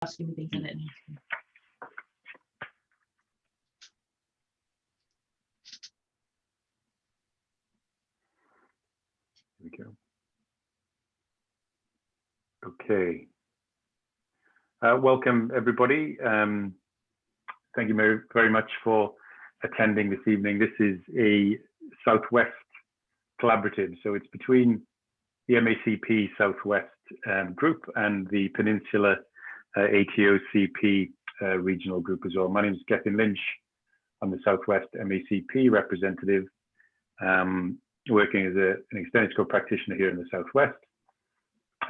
asking me things I don't know. Here we go. Okay. Welcome, everybody. Thank you very much for attending this evening. This is a Southwest collaborative, so it's between the MACP Southwest group and the Peninsula ATOCP regional group as well. My name is Gethin Lynch. I'm the Southwest MACP representative, working as an extended scope practitioner here in the Southwest.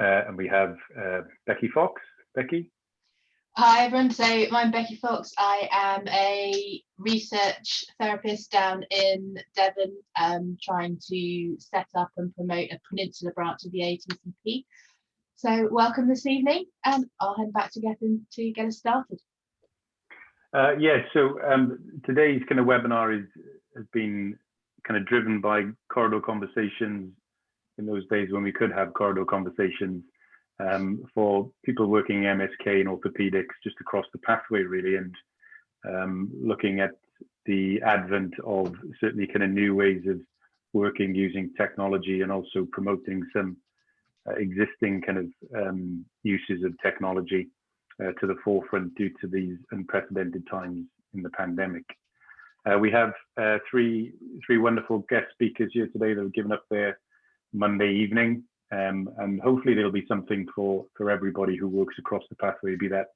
And we have Becky Fox. Becky? Hi everyone, so I'm Becky Fox. I am a research therapist down in Devon, trying to set up and promote a peninsula branch of the ATOCP. So welcome this evening, and I'll hand back to Gethin to get us started. Yeah, so today's kind of webinar has been kind of driven by corridor conversations in those days when we could have corridor conversations for people working in MSK and orthopedics just across the pathway, really, and looking at the advent of certainly kind of new ways of working using technology, and also promoting some existing kind of uses of technology to the forefront due to these unprecedented times in the pandemic. We have three wonderful guest speakers here today that have given up their Monday evening, and hopefully there'll be something for everybody who works across the pathway, be that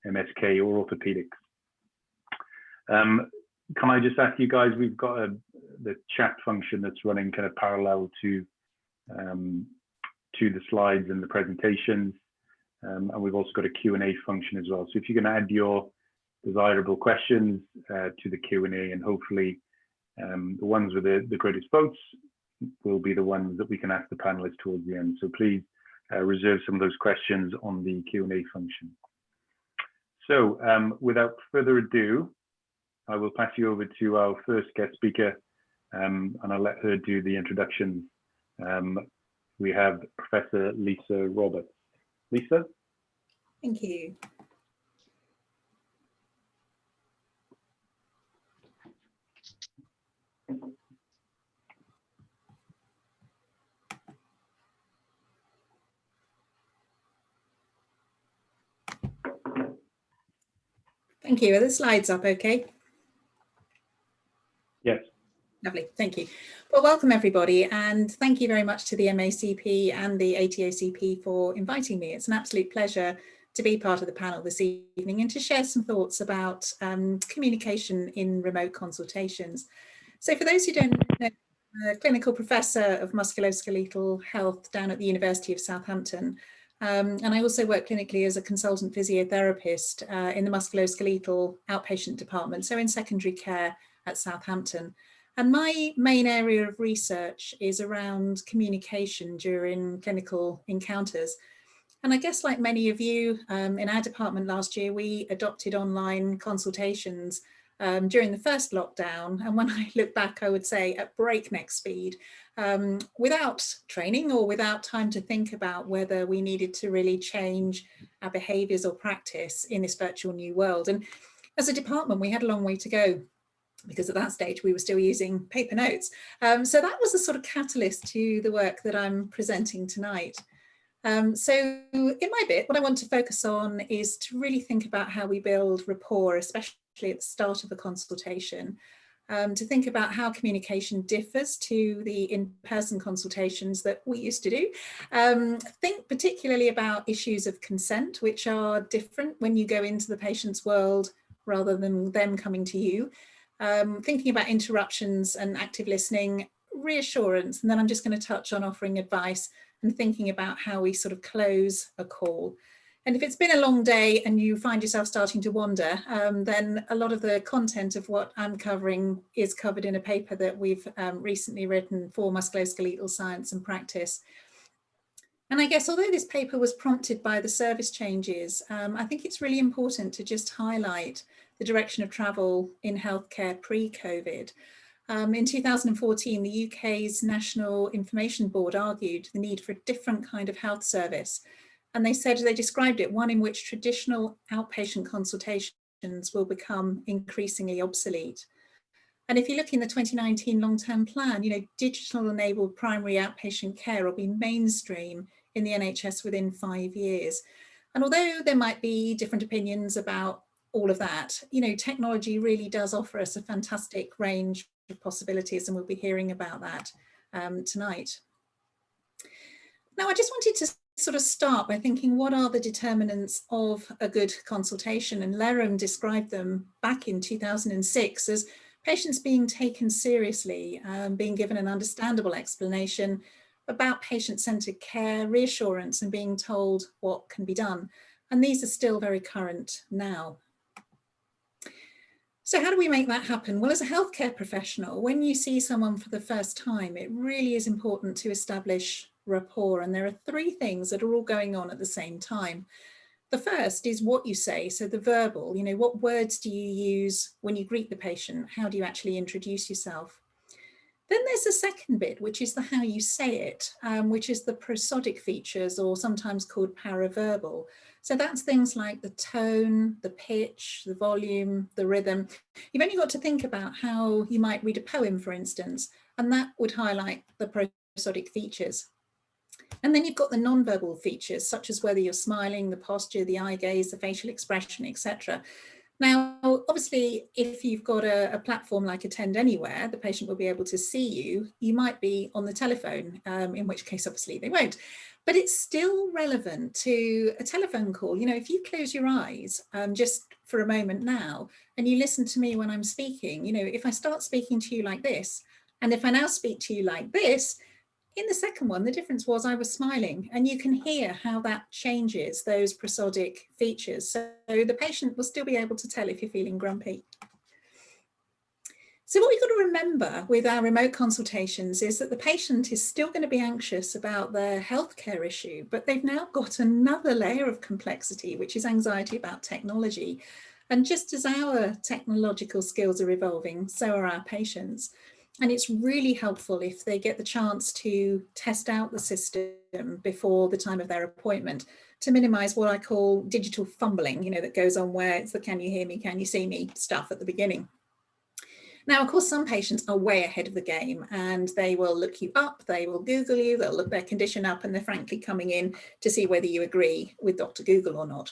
MSK or orthopedics. Can I just ask you guys, we've got the chat function that's running kind of parallel to the slides and the presentations, and we've also got a Q&A function as well. So if you can add your desirable questions to the Q&A, and hopefully the ones with the greatest votes will be the ones that we can ask the panelists towards the end. So please reserve some of those questions on the Q&A function. So without further ado, I will pass you over to our first guest speaker, and I'll let her do the introductions. We have Professor Lisa Roberts. Lisa? Thank you. Thank you. Are the slides up okay? Yes. Lovely, thank you. Well, welcome everybody, and thank you very much to the MACP and the ATOCP for inviting me. It's an absolute pleasure to be part of the panel this evening and to share some thoughts about communication in remote consultations. So for those who don't know, I'm a clinical professor of musculoskeletal health down at the University of Southampton. And I also work clinically as a consultant physiotherapist in the musculoskeletal outpatient department, so in secondary care at Southampton. And my main area of research is around communication during clinical encounters. And I guess like many of you, in our department last year, we adopted online consultations during the first lockdown. And when I look back, I would say at breakneck speed, without training or without time to think about whether we needed to really change our behaviours or practice in this virtual new world. And as a department, we had a long way to go, because at that stage we were still using paper notes. So that was a sort of catalyst to the work that I'm presenting tonight. So in my bit, what I want to focus on is to really think about how we build rapport, especially at the start of a consultation, to think about how communication differs to the in-person consultations that we used to do. Think particularly about issues of consent, which are different when you go into the patient's world rather than them coming to you. Thinking about interruptions and active listening, reassurance, and then I'm just going to touch on offering advice and thinking about how we sort of close a call. And if it's been a long day and you find yourself starting to wander, then a lot of the content of what I'm covering is covered in a paper that we've recently written for musculoskeletal science and practice. And I guess although this paper was prompted by the service changes, I think it's really important to just highlight the direction of travel in healthcare pre-COVID. In 2014, the UK's National Information Board argued the need for a different kind of health service, And they described it one in which traditional outpatient consultations will become increasingly obsolete. And if you look in the 2019 long-term plan, digital enabled primary outpatient care will be mainstream in the NHS within 5 years. And although there might be different opinions about all of that, technology really does offer us a fantastic range of possibilities, and we'll be hearing about that tonight. Now, I just wanted to sort of start by thinking, what are the determinants of a good consultation? And Lerham described them back in 2006 as patients being taken seriously, being given an understandable explanation about patient-centered care, reassurance, and being told what can be done. And these are still very current now. So how do we make that happen? Well, as a healthcare professional, when you see someone for the first time, it really is important to establish rapport. And there are 3 things that are all going on at the same time. The first is what you say, so the verbal, what words do you use when you greet the patient? How do you actually introduce yourself? Then there's a second bit, which is the how you say it, which is the prosodic features, or sometimes called paraverbal. So that's things like the tone, the pitch, the volume, the rhythm. You've only got to think about how you might read a poem, for instance, and that would highlight the prosodic features. And then you've got the non-verbal features, such as whether you're smiling, the posture, the eye gaze, the facial expression, etc. Now, obviously, if you've got a platform like Attend Anywhere, the patient will be able to see you. You might be on the telephone, in which case, obviously, they won't. But it's still relevant to a telephone call. If you close your eyes just for a moment now, and you listen to me when I'm speaking, if I start speaking to you like this, and if I now speak to you like this, in the second one, the difference was I was smiling, and you can hear how that changes those prosodic features. So the patient will still be able to tell if you're feeling grumpy. So what we've got to remember with our remote consultations is that the patient is still going to be anxious about their healthcare issue, but they've now got another layer of complexity, which is anxiety about technology. And just as our technological skills are evolving, so are our patients. And it's really helpful if they get the chance to test out the system before the time of their appointment to minimize what I call digital fumbling, that goes on where it's the can you hear me, can you see me stuff at the beginning. Now, of course, some patients are way ahead of the game, and they will look you up, they will Google you, they'll look their condition up, and they're frankly coming in to see whether you agree with Dr. Google or not.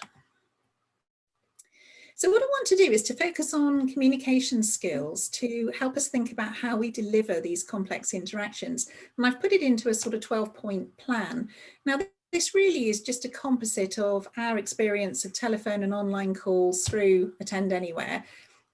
So what I want to do is to focus on communication skills to help us think about how we deliver these complex interactions. And I've put it into a sort of 12-point plan. Now, this really is just a composite of our experience of telephone and online calls through Attend Anywhere.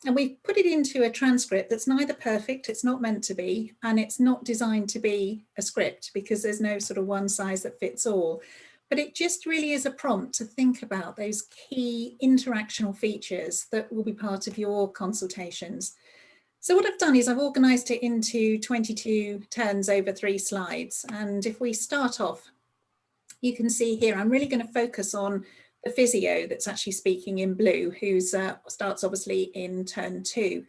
And we've put it into a transcript that's neither perfect, it's not meant to be, and it's not designed to be a script because there's no sort of one size that fits all. But it just really is a prompt to think about those key interactional features that will be part of your consultations. So what I've done is I've organised it into 22 turns over 3 slides. And if we start off, you can see here, I'm really going to focus on the physio that's actually speaking in blue, who starts obviously in turn 2.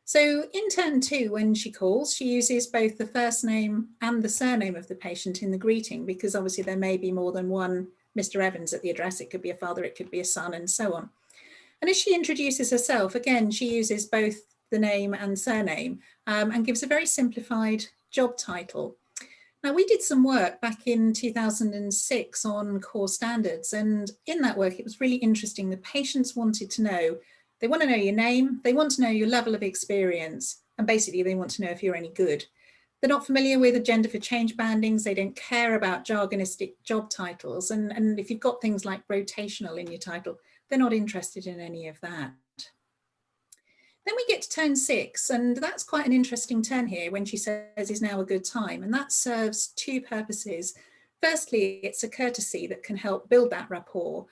So in turn 2, when she calls, she uses both the first name and the surname of the patient in the greeting, because obviously there may be more than one Mr. Evans at the address. It could be a father, it could be a son, and so on. And as she introduces herself, again, she uses both the name and surname and gives a very simplified job title. Now, we did some work back in 2006 on core standards, and in that work, it was really interesting. The patients wanted to know, they want to know your name, they want to know your level of experience, and basically they want to know if you're any good. They're not familiar with agenda for change bandings, they don't care about jargonistic job titles, and if you've got things like rotational in your title, they're not interested in any of that. Then we get to turn 6, and that's quite an interesting turn here when she says is now a good time, and that serves 2 purposes. Firstly, it's a courtesy that can help build that rapport.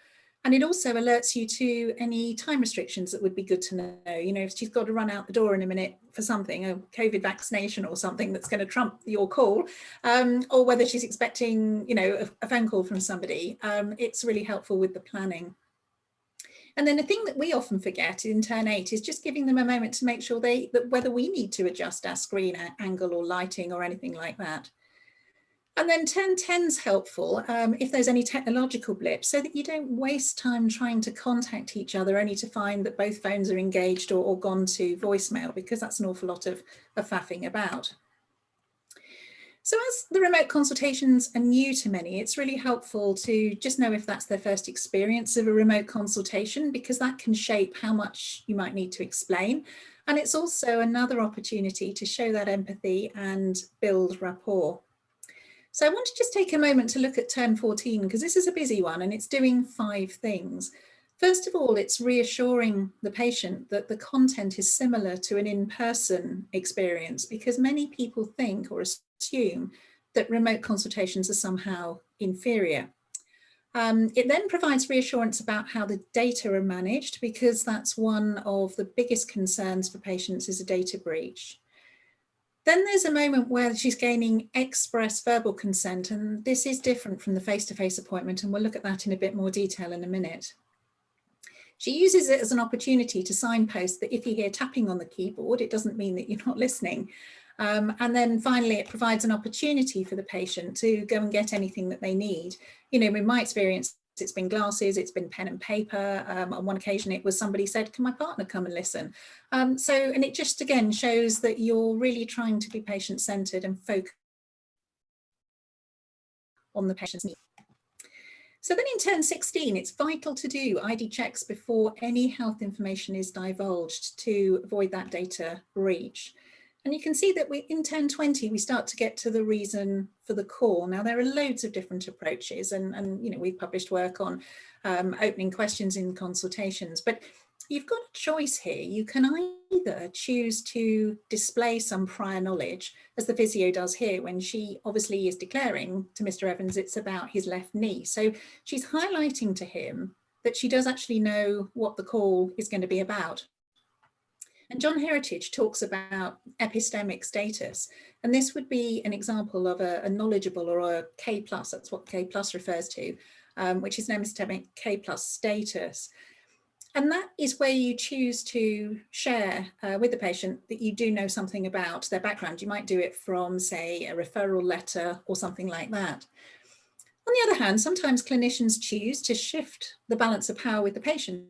And it also alerts you to any time restrictions that would be good to know. If she's got to run out the door in a minute for something, a COVID vaccination or something that's going to trump your call, or whether she's expecting, a phone call from somebody, it's really helpful with the planning. And then the thing that we often forget in turn 8 is just giving them a moment to make sure that whether we need to adjust our screen angle or lighting or anything like that. And then turn 10 is helpful if there's any technological blips, so that you don't waste time trying to contact each other only to find that both phones are engaged or gone to voicemail, because that's an awful lot of faffing about. So as the remote consultations are new to many, it's really helpful to just know if that's their first experience of a remote consultation, because that can shape how much you might need to explain. And it's also another opportunity to show that empathy and build rapport. So I want to just take a moment to look at turn 14, because this is a busy one and it's doing 5 things. First of all, it's reassuring the patient that the content is similar to an in-person experience, because many people think or assume that remote consultations are somehow inferior. It then provides reassurance about how the data are managed, because that's one of the biggest concerns for patients is a data breach. Then there's a moment where she's gaining express verbal consent, and this is different from the face-to-face appointment, and we'll look at that in a bit more detail in a minute. She uses it as an opportunity to signpost that if you hear tapping on the keyboard, it doesn't mean that you're not listening. And then finally, it provides an opportunity for the patient to go and get anything that they need. You know, in my experience, it's been glasses, it's been pen and paper. On one occasion, it was somebody said, can my partner come and listen? And it just again shows that you're really trying to be patient-centered and focus on the patient's needs. So then in turn 16, it's vital to do ID checks before any health information is divulged to avoid that data breach. And you can see that in turn 20, we start to get to the reason for the call. Now, there are loads of different approaches, and you know, we've published work on opening questions in consultations, but you've got a choice here. You can either choose to display some prior knowledge, as the physio does here, when she obviously is declaring to Mr. Evans it's about his left knee. So she's highlighting to him that she does actually know what the call is going to be about. And John Heritage talks about epistemic status, and this would be an example of a knowledgeable or a K+, that's what K+ refers to, which is an epistemic K+ status. And that is where you choose to share with the patient that you do know something about their background. You might do it from, say, a referral letter or something like that. On the other hand, sometimes clinicians choose to shift the balance of power with the patient.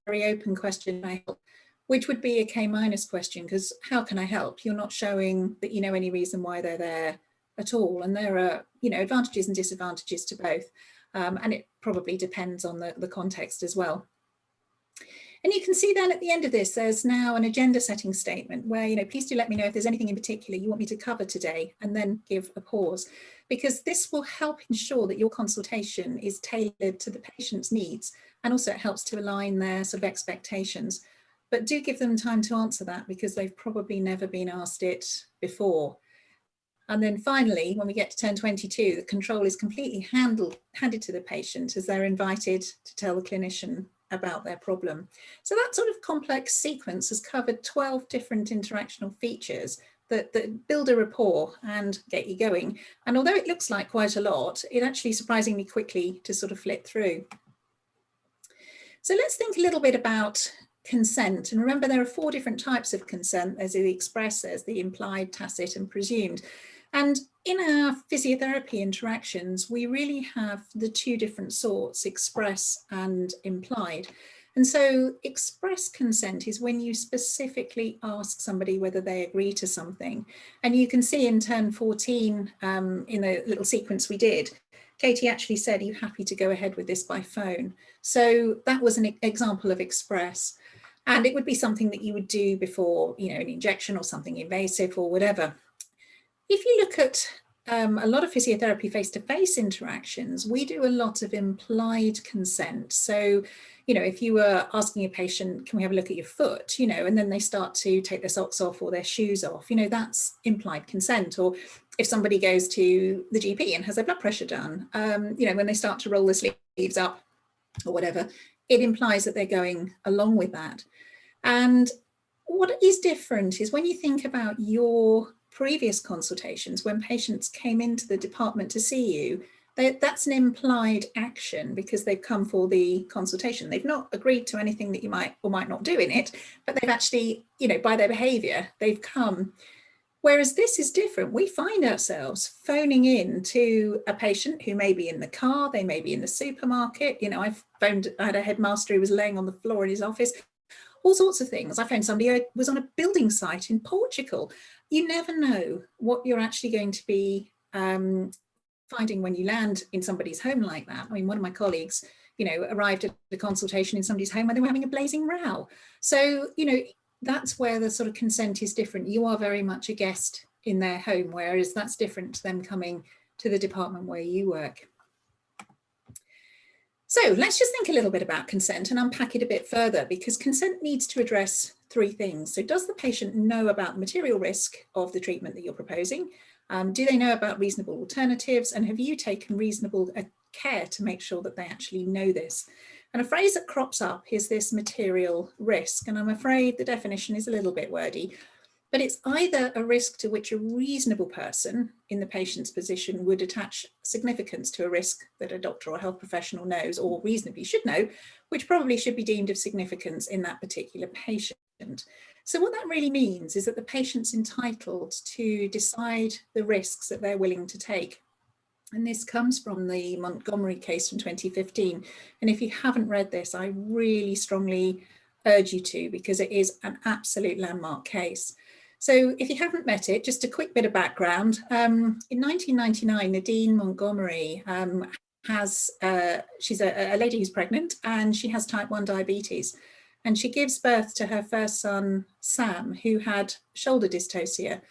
Very open question, I help, which would be a K- question, because how can I help? You're not showing that you know any reason why they're there at all. And there are, you know, advantages and disadvantages to both. And it probably depends on the context as well. And you can see then at the end of this, there's now an agenda setting statement where, you know, please do let me know if there's anything in particular you want me to cover today, and then give a pause, because this will help ensure that your consultation is tailored to the patient's needs, and also it helps to align their sort of expectations. But do give them time to answer that, because they've probably never been asked it before. And then finally, when we get to turn 22, the control is completely handed to the patient as they're invited to tell the clinician about their problem. So that sort of complex sequence has covered 12 different interactional features that build a rapport and get you going. And although it looks like quite a lot, it actually surprisingly quickly to sort of flip through. So let's think a little bit about consent. And remember, there are 4 different types of consent. There's the express, there's the implied, tacit, and presumed. And in our physiotherapy interactions, we really have the 2 different sorts, express and implied. And so express consent is when you specifically ask somebody whether they agree to something. And you can see in turn 14, in the little sequence we did, Katie actually said, are you happy to go ahead with this by phone? So that was an example of express. And it would be something that you would do before, you know, an injection or something invasive or whatever. If you look at a lot of physiotherapy face-to-face interactions, we do a lot of implied consent. So, you know, if you were asking a patient, can we have a look at your foot, you know, and then they start to take their socks off or their shoes off, you know, that's implied consent. Or if somebody goes to the GP and has their blood pressure done, you know, when they start to roll the sleeves up or whatever, it implies that they're going along with that. And what is different is when you think about your previous consultations, when patients came into the department to see you, that's an implied action because they've come for the consultation. They've not agreed to anything that you might or might not do in it, but they've actually, you know, by their behaviour, they've come. Whereas this is different. We find ourselves phoning in to a patient who may be in the car, they may be in the supermarket. You know, I had a headmaster who was laying on the floor in his office, all sorts of things. I found somebody who was on a building site in Portugal. You never know what you're actually going to be finding when you land in somebody's home like that. I mean, one of my colleagues, you know, arrived at the consultation in somebody's home where they were having a blazing row. So, you know, that's where the sort of consent is different. You are very much a guest in their home, whereas that's different to them coming to the department where you work. So let's just think a little bit about consent and unpack it a bit further, because consent needs to address three things. So does the patient know about the material risk of the treatment that you're proposing? Do they know about reasonable alternatives? And have you taken reasonable care to make sure that they actually know this? And a phrase that crops up is this material risk. And I'm afraid the definition is a little bit wordy, but it's either a risk to which a reasonable person in the patient's position would attach significance to a risk that a doctor or health professional knows or reasonably should know, which probably should be deemed of significance in that particular patient. So what that really means is that the patient's entitled to decide the risks that they're willing to take. And this comes from the Montgomery case from 2015. And if you haven't read this, I really strongly urge you to, because it is an absolute landmark case. So if you haven't met it, just a quick bit of background. In 1999, Nadine Montgomery she's a lady who's pregnant and she has type 1 diabetes. And she gives birth to her first son, Sam, who had shoulder dystocia.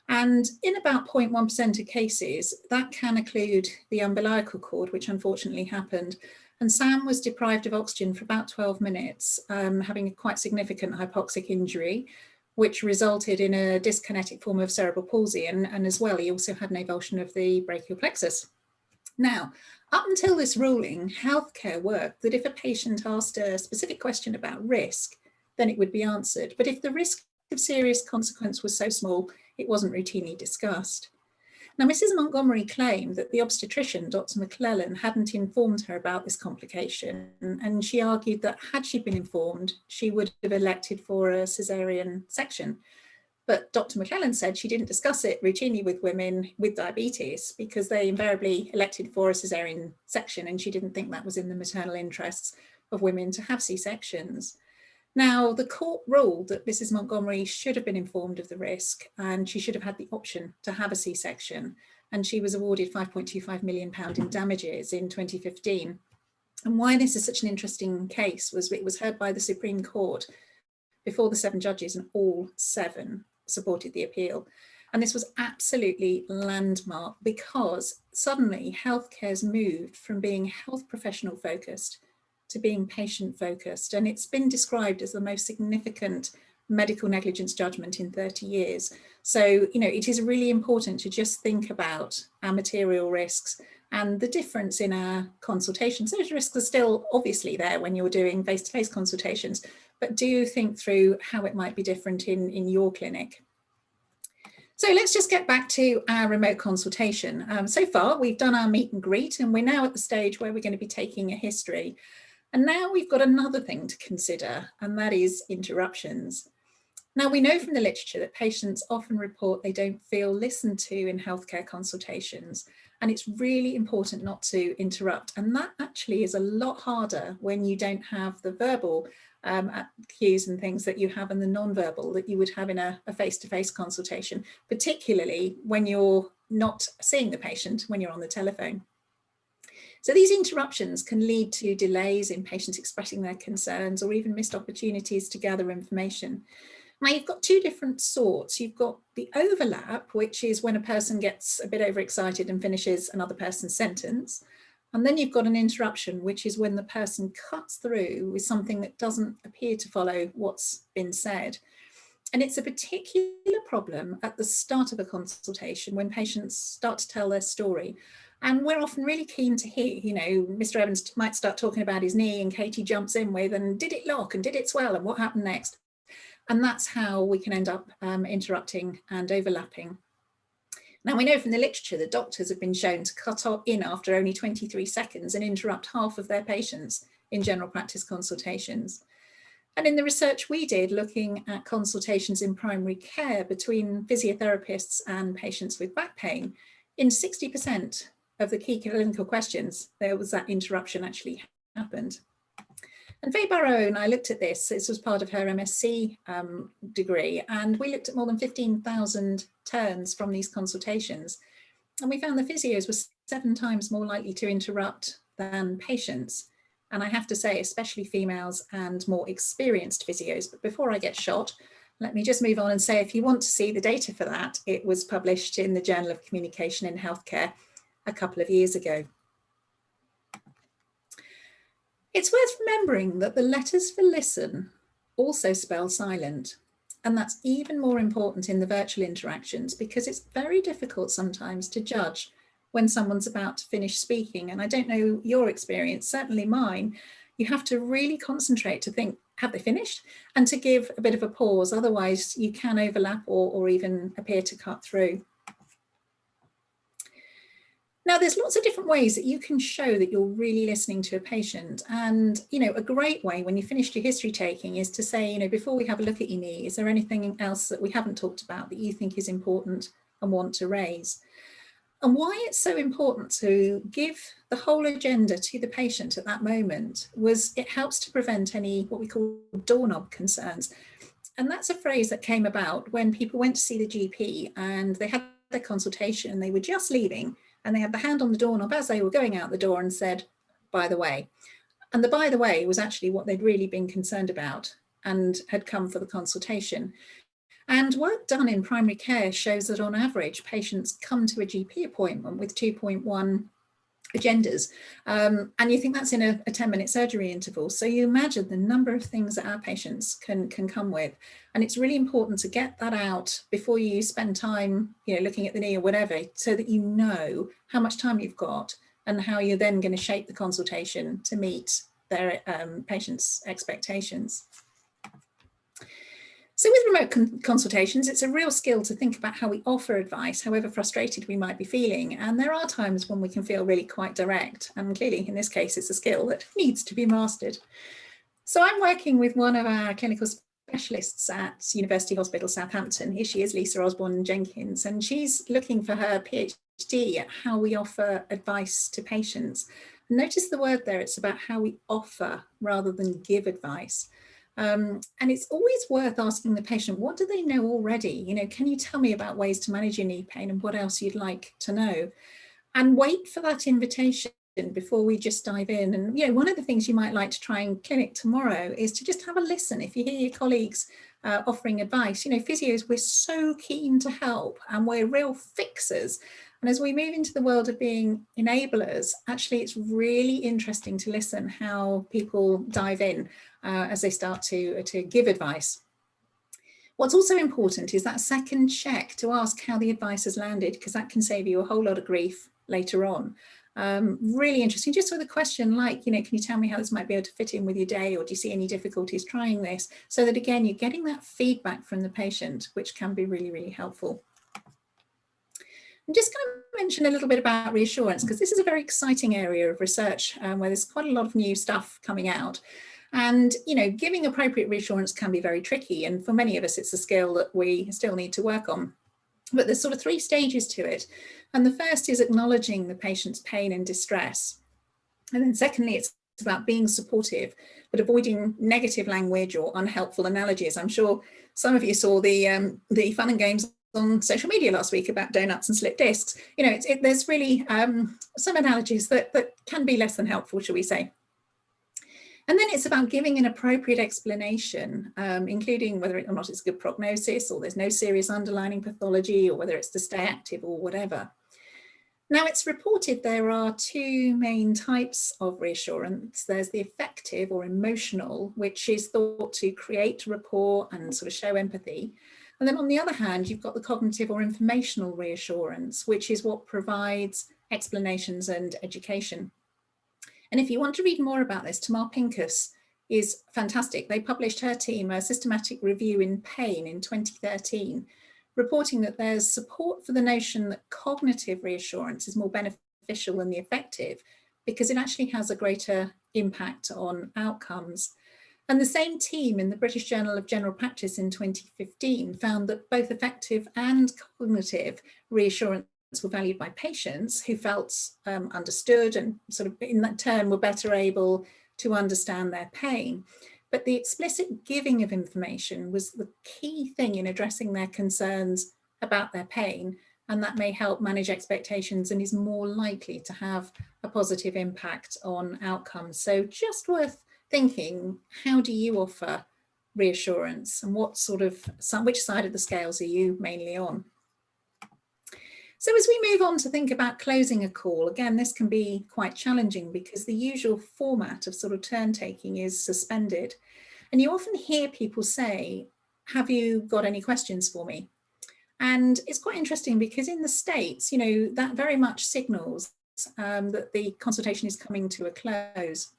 And in about 0.1% of cases, that can occlude the umbilical cord, which unfortunately happened. And Sam was deprived of oxygen for about 12 minutes, having a quite significant hypoxic injury, which resulted in a dyskinetic form of cerebral palsy. And as well, he also had an avulsion of the brachial plexus. Now, up until this ruling, healthcare worked that if a patient asked a specific question about risk, then it would be answered. But if the risk of serious consequence was so small, it wasn't routinely discussed. Now, Mrs. Montgomery claimed that the obstetrician, Dr. McClellan, hadn't informed her about this complication, and she argued that had she been informed, she would have elected for a caesarean section. But Dr. McClellan said she didn't discuss it routinely with women with diabetes because they invariably elected for a caesarean section, and she didn't think that was in the maternal interests of women to have C-sections. Now, the court ruled that Mrs. Montgomery should have been informed of the risk and she should have had the option to have a C-section, and she was awarded £5.25 million in damages in 2015. And why this is such an interesting case was it was heard by the Supreme Court before the 7 judges, and all 7 supported the appeal. And this was absolutely landmark because suddenly healthcare's moved from being health professional focused to being patient focused. And it's been described as the most significant medical negligence judgment in 30 years. So, you know, it is really important to just think about our material risks and the difference in our consultations. Those risks are still obviously there when you're doing face-to-face consultations, but do think through how it might be different in your clinic. So let's just get back to our remote consultation. So far, we've done our meet and greet, and we're now at the stage where we're going to be taking a history. And now we've got another thing to consider, and that is interruptions. Now, we know from the literature that patients often report they don't feel listened to in healthcare consultations, and it's really important not to interrupt. And that actually is a lot harder when you don't have the verbal cues and things that you have in the non-verbal that you would have in a face-to-face consultation, particularly when you're not seeing the patient, when you're on the telephone. So these interruptions can lead to delays in patients expressing their concerns or even missed opportunities to gather information. Now, you've got 2 different sorts. You've got the overlap, which is when a person gets a bit overexcited and finishes another person's sentence. And then you've got an interruption, which is when the person cuts through with something that doesn't appear to follow what's been said. And it's a particular problem at the start of a consultation when patients start to tell their story. And we're often really keen to hear, you know, Mr. Evans might start talking about his knee and Katie jumps in with, and did it lock and did it swell and what happened next? And that's how we can end up interrupting and overlapping. Now, we know from the literature that doctors have been shown to cut in after only 23 seconds and interrupt half of their patients in general practice consultations. And in the research we did looking at consultations in primary care between physiotherapists and patients with back pain, in 60% of the key clinical questions, there was that interruption actually happened. And Faye Barrow and I looked at this. This was part of her MSc degree, and we looked at more than 15,000 turns from these consultations. And we found the physios were 7 times more likely to interrupt than patients. And I have to say, especially females and more experienced physios. But before I get shot, let me just move on and say, if you want to see the data for that, it was published in the Journal of Communication in Healthcare a couple of years ago. It's worth remembering that the letters for listen also spell silent. And that's even more important in the virtual interactions because it's very difficult sometimes to judge when someone's about to finish speaking. And I don't know your experience, certainly mine, you have to really concentrate to think, have they finished? And to give a bit of a pause, otherwise you can overlap or even appear to cut through. Now, there's lots of different ways that you can show that you're really listening to a patient. And, you know, a great way when you finished your history taking is to say, you know, before we have a look at your knee, is there anything else that we haven't talked about that you think is important and want to raise? And why it's so important to give the whole agenda to the patient at that moment was it helps to prevent any what we call doorknob concerns. And that's a phrase that came about when people went to see the GP and they had their consultation and they were just leaving and they had the hand on the doorknob as they were going out the door and said, by the way. And the by the way was actually what they'd really been concerned about and had come for the consultation. And work done in primary care shows that on average, patients come to a GP appointment with 2.1 agendas. And you think that's in a 10-minute surgery interval. So you imagine the number of things that our patients can come with. And it's really important to get that out before you spend time, you know, looking at the knee or whatever, so that you know how much time you've got and how you're then going to shape the consultation to meet their patients' expectations. So with remote consultations, it's a real skill to think about how we offer advice, however frustrated we might be feeling. And there are times when we can feel really quite direct. And clearly, in this case, it's a skill that needs to be mastered. So I'm working with one of our clinical specialists at University Hospital Southampton. Here she is, Lisa Osborne-Jenkins, and she's looking for her PhD at how we offer advice to patients. Notice the word there, it's about how we offer rather than give advice. And it's always worth asking the patient, what do they know already? You know, can you tell me about ways to manage your knee pain and what else you'd like to know? And wait for that invitation before we just dive in. And, you know, one of the things you might like to try in clinic tomorrow is to just have a listen. If you hear your colleagues offering advice, you know, physios, we're so keen to help and we're real fixers. And as we move into the world of being enablers, actually, it's really interesting to listen how people dive in as they start to give advice. What's also important is that second check to ask how the advice has landed, because that can save you a whole lot of grief later on. Really interesting, just with a question like, you know, can you tell me how this might be able to fit in with your day, or do you see any difficulties trying this? So that, again, you're getting that feedback from the patient, which can be really, really helpful. I'm just going to mention a little bit about reassurance, because this is a very exciting area of research where there's quite a lot of new stuff coming out. And, you know, giving appropriate reassurance can be very tricky. And for many of us, it's a skill that we still need to work on. But there's sort of 3 stages to it. And the first is acknowledging the patient's pain and distress. And then secondly, it's about being supportive, but avoiding negative language or unhelpful analogies. I'm sure some of you saw the fun and games on social media last week about donuts and slip discs. You know, there's really some analogies that can be less than helpful, shall we say. And then it's about giving an appropriate explanation, including whether or not it's a good prognosis, or there's no serious underlying pathology, or whether it's to stay active or whatever. Now, it's reported there are 2 main types of reassurance. There's the affective or emotional, which is thought to create rapport and sort of show empathy. And then on the other hand, you've got the cognitive or informational reassurance, which is what provides explanations and education. And if you want to read more about this, Tamar Pincus is fantastic. They published, her team, a systematic review in pain in 2013, reporting that there's support for the notion that cognitive reassurance is more beneficial than the affective, because it actually has a greater impact on outcomes. And the same team in the British Journal of General Practice in 2015 found that both affective and cognitive reassurance were valued by patients who felt understood and sort of in that turn were better able to understand their pain. But the explicit giving of information was the key thing in addressing their concerns about their pain, and that may help manage expectations and is more likely to have a positive impact on outcomes. So just worth thinking, how do you offer reassurance, and what sort of, which side of the scales are you mainly on? So as we move on to think about closing a call, again, this can be quite challenging because the usual format of sort of turn taking is suspended. And you often hear people say, have you got any questions for me? And it's quite interesting because in the States, you know, that very much signals that the consultation is coming to a close.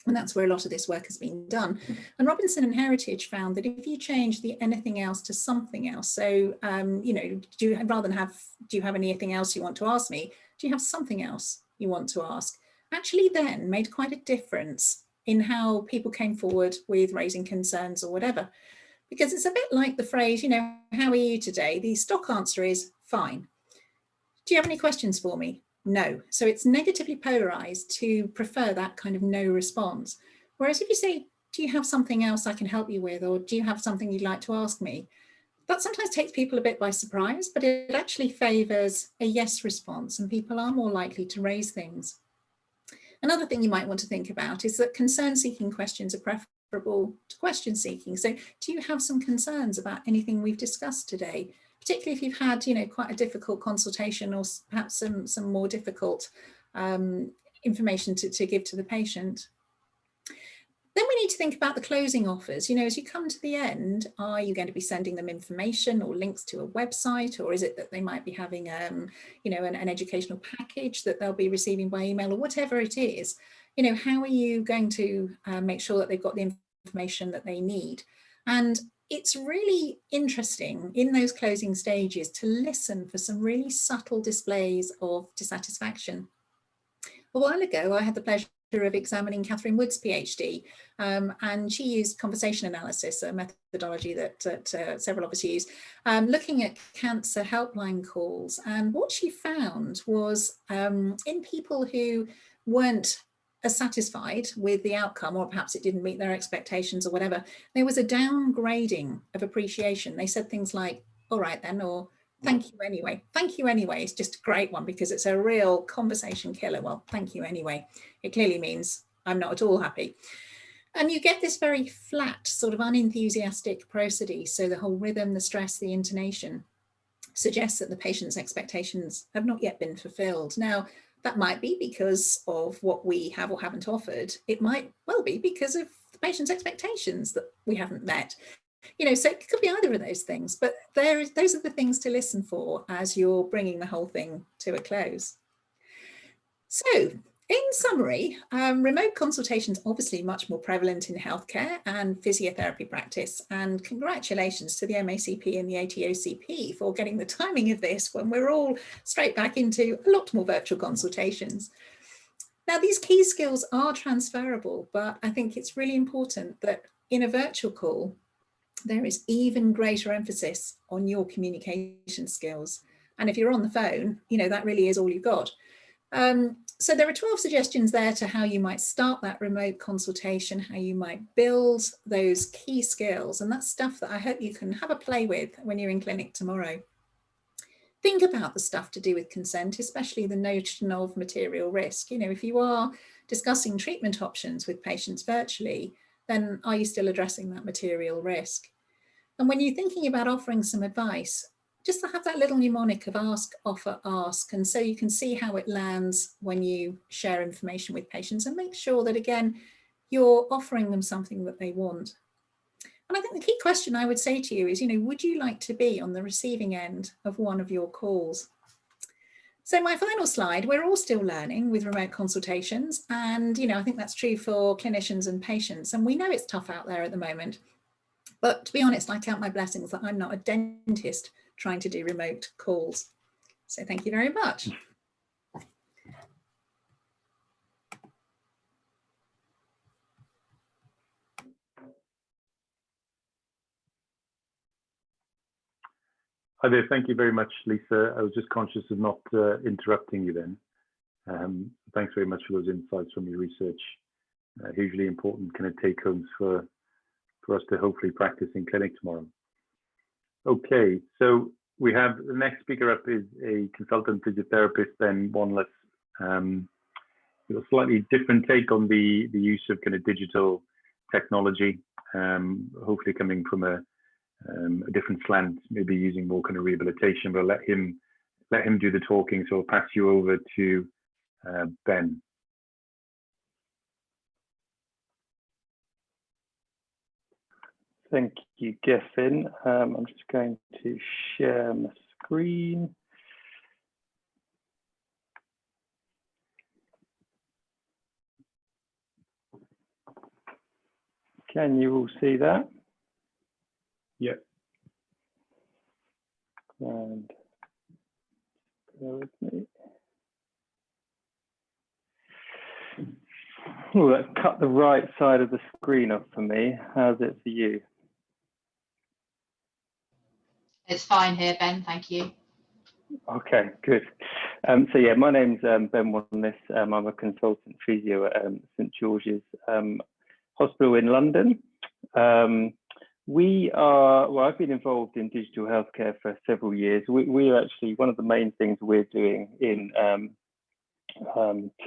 And that's where a lot of this work has been done. And Robinson and Heritage found that if you change the anything else to something else, so, you know, do you have anything else you want to ask me? Do you have something else you want to ask? Actually then made quite a difference in how people came forward with raising concerns or whatever. Because it's a bit like the phrase, you know, how are you today? The stock answer is fine. Do you have any questions for me? No. So it's negatively polarized to prefer that kind of no response. Whereas if you say, do you have something else I can help you with? Or do you have something you'd like to ask me? That sometimes takes people a bit by surprise, but it actually favors a yes response, and people are more likely to raise things. Another thing you might want to think about is that concern-seeking questions are preferable to question-seeking. So do you have some concerns about anything we've discussed today? Particularly if you've had, you know, quite a difficult consultation or perhaps some more difficult information to give to the patient. Then we need to think about the closing offers. You know, as you come to the end, are you going to be sending them information or links to a website, or is it that they might be having, you know, an educational package that they'll be receiving by email, or whatever it is? You know, how are you going to make sure that they've got the information that they need? And it's really interesting in those closing stages to listen for some really subtle displays of dissatisfaction. A while ago, I had the pleasure of examining Catherine Wood's PhD, and she used conversation analysis, a methodology that several of us use, looking at cancer helpline calls. And what she found was in people who weren't as satisfied with the outcome, or perhaps it didn't meet their expectations or whatever, there was a downgrading of appreciation. They said things like, all right then, or thank you anyway. Thank you anyway is just a great one because it's a real conversation killer. Well, thank you anyway. It clearly means I'm not at all happy. And you get this very flat, sort of unenthusiastic prosody. So the whole rhythm, the stress, the intonation suggests that the patient's expectations have not yet been fulfilled. Now, that might be because of what we have or haven't offered. It might well be because of the patient's expectations that we haven't met. You know, so it could be either of those things, but those are the things to listen for as you're bringing the whole thing to a close. So, in summary, remote consultation is obviously much more prevalent in healthcare and physiotherapy practice, and congratulations to the MACP and the ATOCP for getting the timing of this when we're all straight back into a lot more virtual consultations. Now, these key skills are transferable, but I think it's really important that in a virtual call, there is even greater emphasis on your communication skills. And if you're on the phone, you know, that really is all you've got. So there are 12 suggestions there to how you might start that remote consultation, how you might build those key skills. And that's stuff that I hope you can have a play with when you're in clinic tomorrow. Think about the stuff to do with consent, especially the notion of material risk. You know, if you are discussing treatment options with patients virtually, then are you still addressing that material risk? And when you're thinking about offering some advice, just to have that little mnemonic of ask, offer, ask. And so you can see how it lands when you share information with patients, and make sure that, again, you're offering them something that they want. And I think the key question I would say to you is, you know, would you like to be on the receiving end of one of your calls? So my final slide, we're all still learning with remote consultations. And, you know, I think that's true for clinicians and patients. And we know it's tough out there at the moment. But to be honest, I count my blessings that I'm not a dentist trying to do remote calls. So thank you very much. Hi there. Thank you very much, Lisa. I was just conscious of not interrupting you then. Thanks very much for those insights from your research. Hugely important kind of take homes for us to hopefully practice in clinic tomorrow. Okay, so we have the next speaker up is a consultant physiotherapist, then one less with a slightly different take on the use of kind of digital technology, hopefully coming from a different slant, maybe using more kind of rehabilitation, but let him do the talking. So I'll pass you over to Ben. Thank you, Geffen. I'm just going to share my screen. Can you all see that? Yep. And bear with me. Oh, that cut the right side of the screen off for me. How's it for you? It's fine here, Ben, thank you. Okay, good. So yeah, my name's Ben Wanless. I'm a consultant physio at St George's Hospital in London. I've been involved in digital healthcare for several years. We are actually, one of the main things we're doing in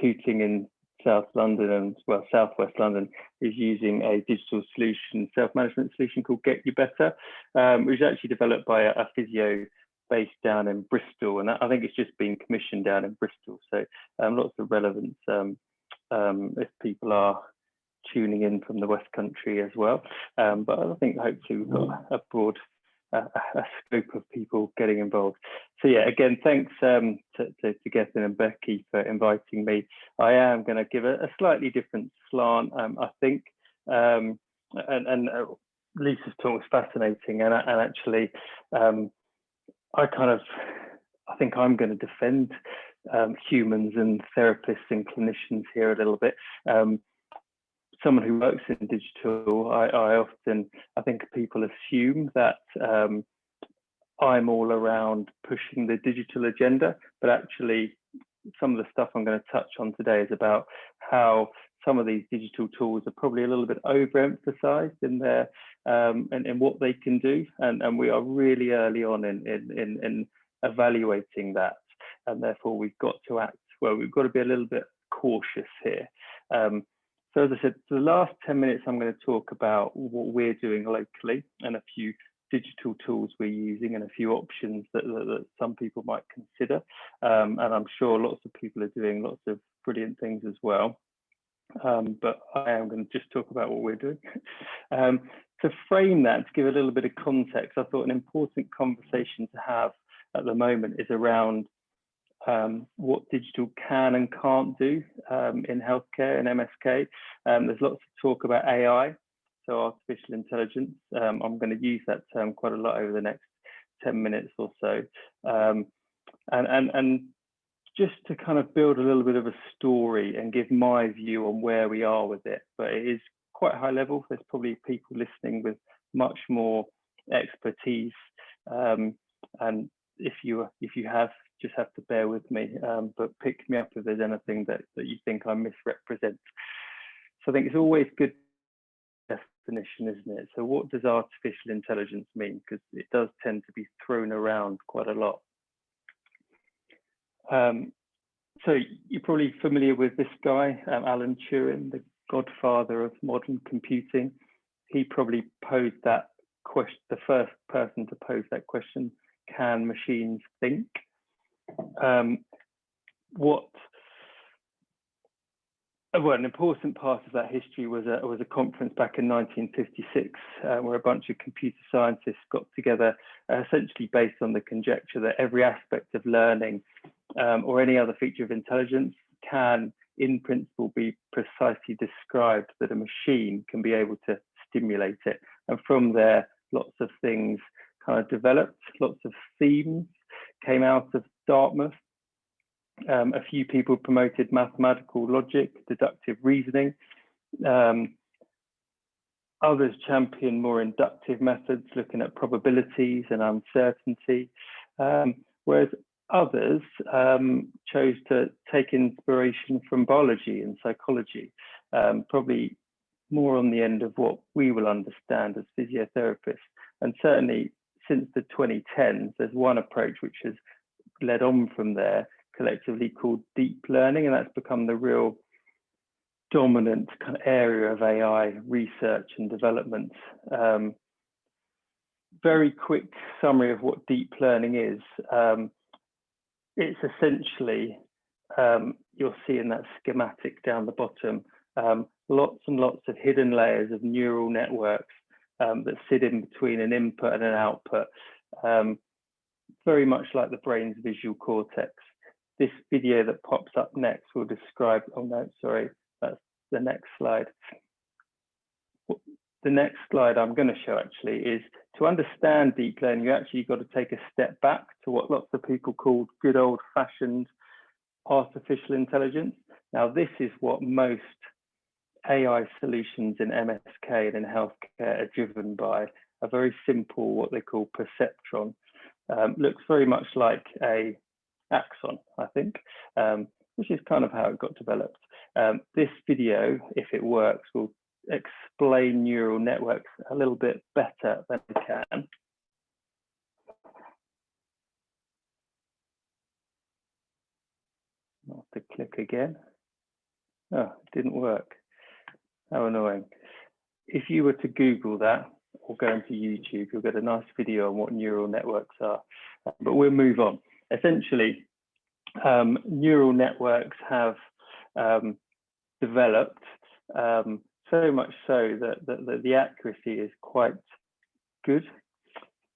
Tooting in South London and Southwest London is using a digital solution, self-management solution called Get You Better, which is actually developed by a physio based down in Bristol, and I think it's just been commissioned down in Bristol. So lots of relevance if people are tuning in from the West Country as well. But I think hopefully we've got a broad scope of people getting involved. So yeah, again, thanks to Geffen and Becky for inviting me. I am going to give a slightly different slant, I think, and Lisa's talk was fascinating, and actually, I think I'm going to defend humans and therapists and clinicians here a little bit. Someone who works in digital, I think people assume that I'm all around pushing the digital agenda, but actually some of the stuff I'm going to touch on today is about how some of these digital tools are probably a little bit overemphasized in their in what they can do, and we are really early on in evaluating that, and therefore we've got to act. Well, we've got to be a little bit cautious here. So as I said, for the last 10 minutes, I'm going to talk about what we're doing locally and a few digital tools we're using and a few options that some people might consider. And I'm sure lots of people are doing lots of brilliant things as well. But I am going to just talk about what we're doing. To frame that, to give a little bit of context, I thought an important conversation to have at the moment is around what digital can and can't do in healthcare and MSK. There's lots of talk about AI, so artificial intelligence. I'm going to use that term quite a lot over the next 10 minutes or so. And just to kind of build a little bit of a story and give my view on where we are with it, but it is quite high level. There's probably people listening with much more expertise, and if you just have to bear with me, but pick me up if there's anything that you think I misrepresent. So I think it's always good definition, isn't it? So what does artificial intelligence mean? Because it does tend to be thrown around quite a lot. So you're probably familiar with this guy, Alan Turing, the godfather of modern computing. He probably posed that question, the first person to pose that question: can machines think? An important part of that history was a conference back in 1956 where a bunch of computer scientists got together, essentially based on the conjecture that every aspect of learning or any other feature of intelligence can, in principle, be precisely described, that a machine can be able to stimulate it. And from there, lots of things kind of developed, lots of themes came out of Dartmouth. A few people promoted mathematical logic, deductive reasoning. Others champion more inductive methods, looking at probabilities and uncertainty, whereas others chose to take inspiration from biology and psychology, probably more on the end of what we will understand as physiotherapists. And certainly since the 2010s, there's one approach which has led on from there, collectively called deep learning, and that's become the real dominant kind of area of AI research and development. Very quick summary of what deep learning is. It's essentially, you'll see in that schematic down the bottom, lots and lots of hidden layers of neural networks that sit in between an input and an output, very much like the brain's visual cortex. This video that pops up next will describe, oh no, sorry, that's the next slide. The next slide I'm going to show actually is to understand deep learning, you actually got to take a step back to what lots of people call good old fashioned artificial intelligence. Now, this is what most AI solutions in MSK and in healthcare are driven by, a very simple, what they call perceptron. Looks very much like a axon, I think, which is kind of how it got developed. This video, if it works, will explain neural networks a little bit better than it can. I'll have to click again. Oh, it didn't work. How annoying. If you were to Google that or go into YouTube, you'll get a nice video on what neural networks are. But we'll move on. Essentially, neural networks have developed so much so that the accuracy is quite good.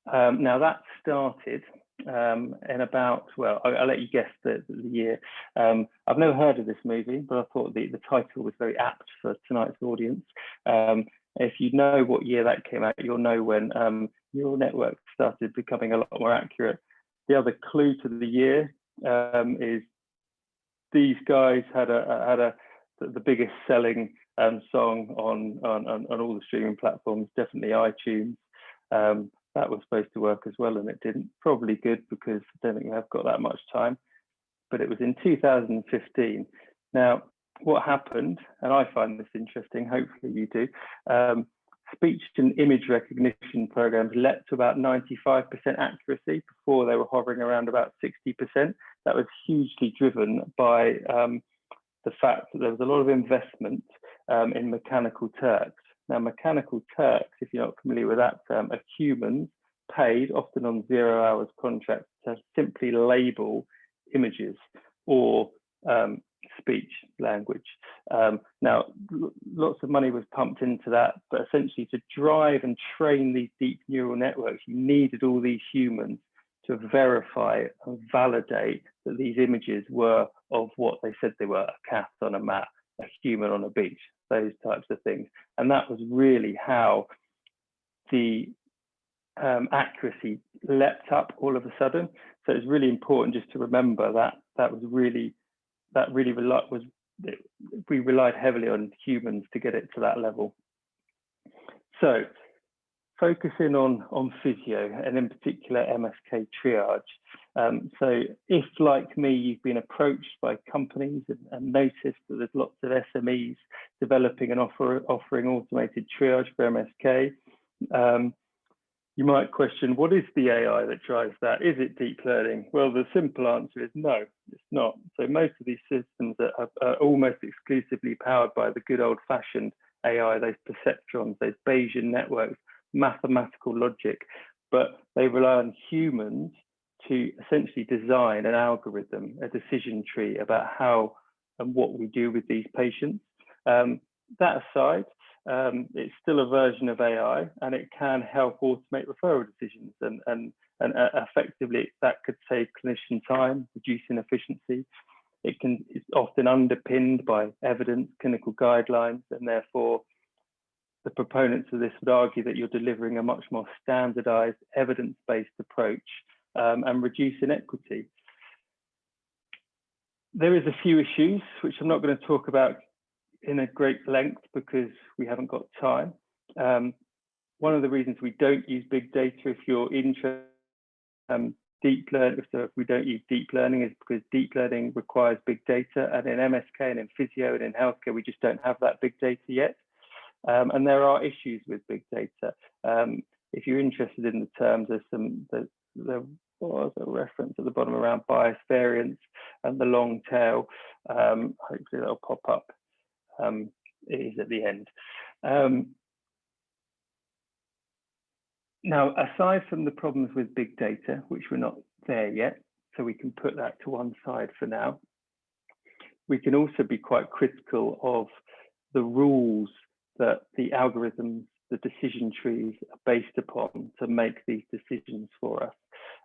Now that started in about, well, I'll let you guess the year. I've never heard of this movie, but I thought the title was very apt for tonight's audience. If you know what year that came out, you'll know when neural networks started becoming a lot more accurate. The other clue to the year is these guys had the biggest selling song on all the streaming platforms, definitely iTunes. That was supposed to work as well, and it didn't. Probably good because I don't think we have got that much time. But it was in 2015. Now, what happened, and I find this interesting, hopefully you do, speech and image recognition programs leapt to about 95% accuracy before they were hovering around about 60%. That was hugely driven by the fact that there was a lot of investment in mechanical Turks. Now, mechanical Turks, if you're not familiar with that term, are humans paid, often on 0 hours contracts, to simply label images or speech language. Now, lots of money was pumped into that, but essentially to drive and train these deep neural networks, you needed all these humans to verify and validate that these images were of what they said they were: a cat on a mat, a human on a beach, those types of things. And that was really how the accuracy leapt up all of a sudden. So it's really important just to remember that we relied heavily on humans to get it to that level. So focusing on physio, and in particular MSK triage. So if, like me, you've been approached by companies and noticed that there's lots of SMEs developing and offering automated triage for MSK, you might question, what is the AI that drives that? Is it deep learning? Well, the simple answer is no, it's not. So most of these systems are almost exclusively powered by the good old fashioned AI, those perceptrons, those Bayesian networks, mathematical logic, but they rely on humans to essentially design an algorithm, a decision tree about how and what we do with these patients. That aside, it's still a version of AI, and it can help automate referral decisions, and effectively that could save clinician time, reduce inefficiency. It's often underpinned by evidence, clinical guidelines, and therefore the proponents of this would argue that you're delivering a much more standardized, evidence-based approach and reduce inequity. There is a few issues which I'm not going to talk about in a great length because we haven't got time. One of the reasons we don't use big data, if you're interested, deep learning, so if we don't use deep learning, is because deep learning requires big data, and in MSK and in physio and in healthcare, we just don't have that big data yet. And there are issues with big data. If you're interested in the terms, there was a reference at the bottom around bias variance and the long tail. Hopefully that'll pop up. It is at the end. Now, aside from the problems with big data, which we're not there yet, so we can put that to one side for now, we can also be quite critical of the rules that the algorithms, the decision trees are based upon to make these decisions for us.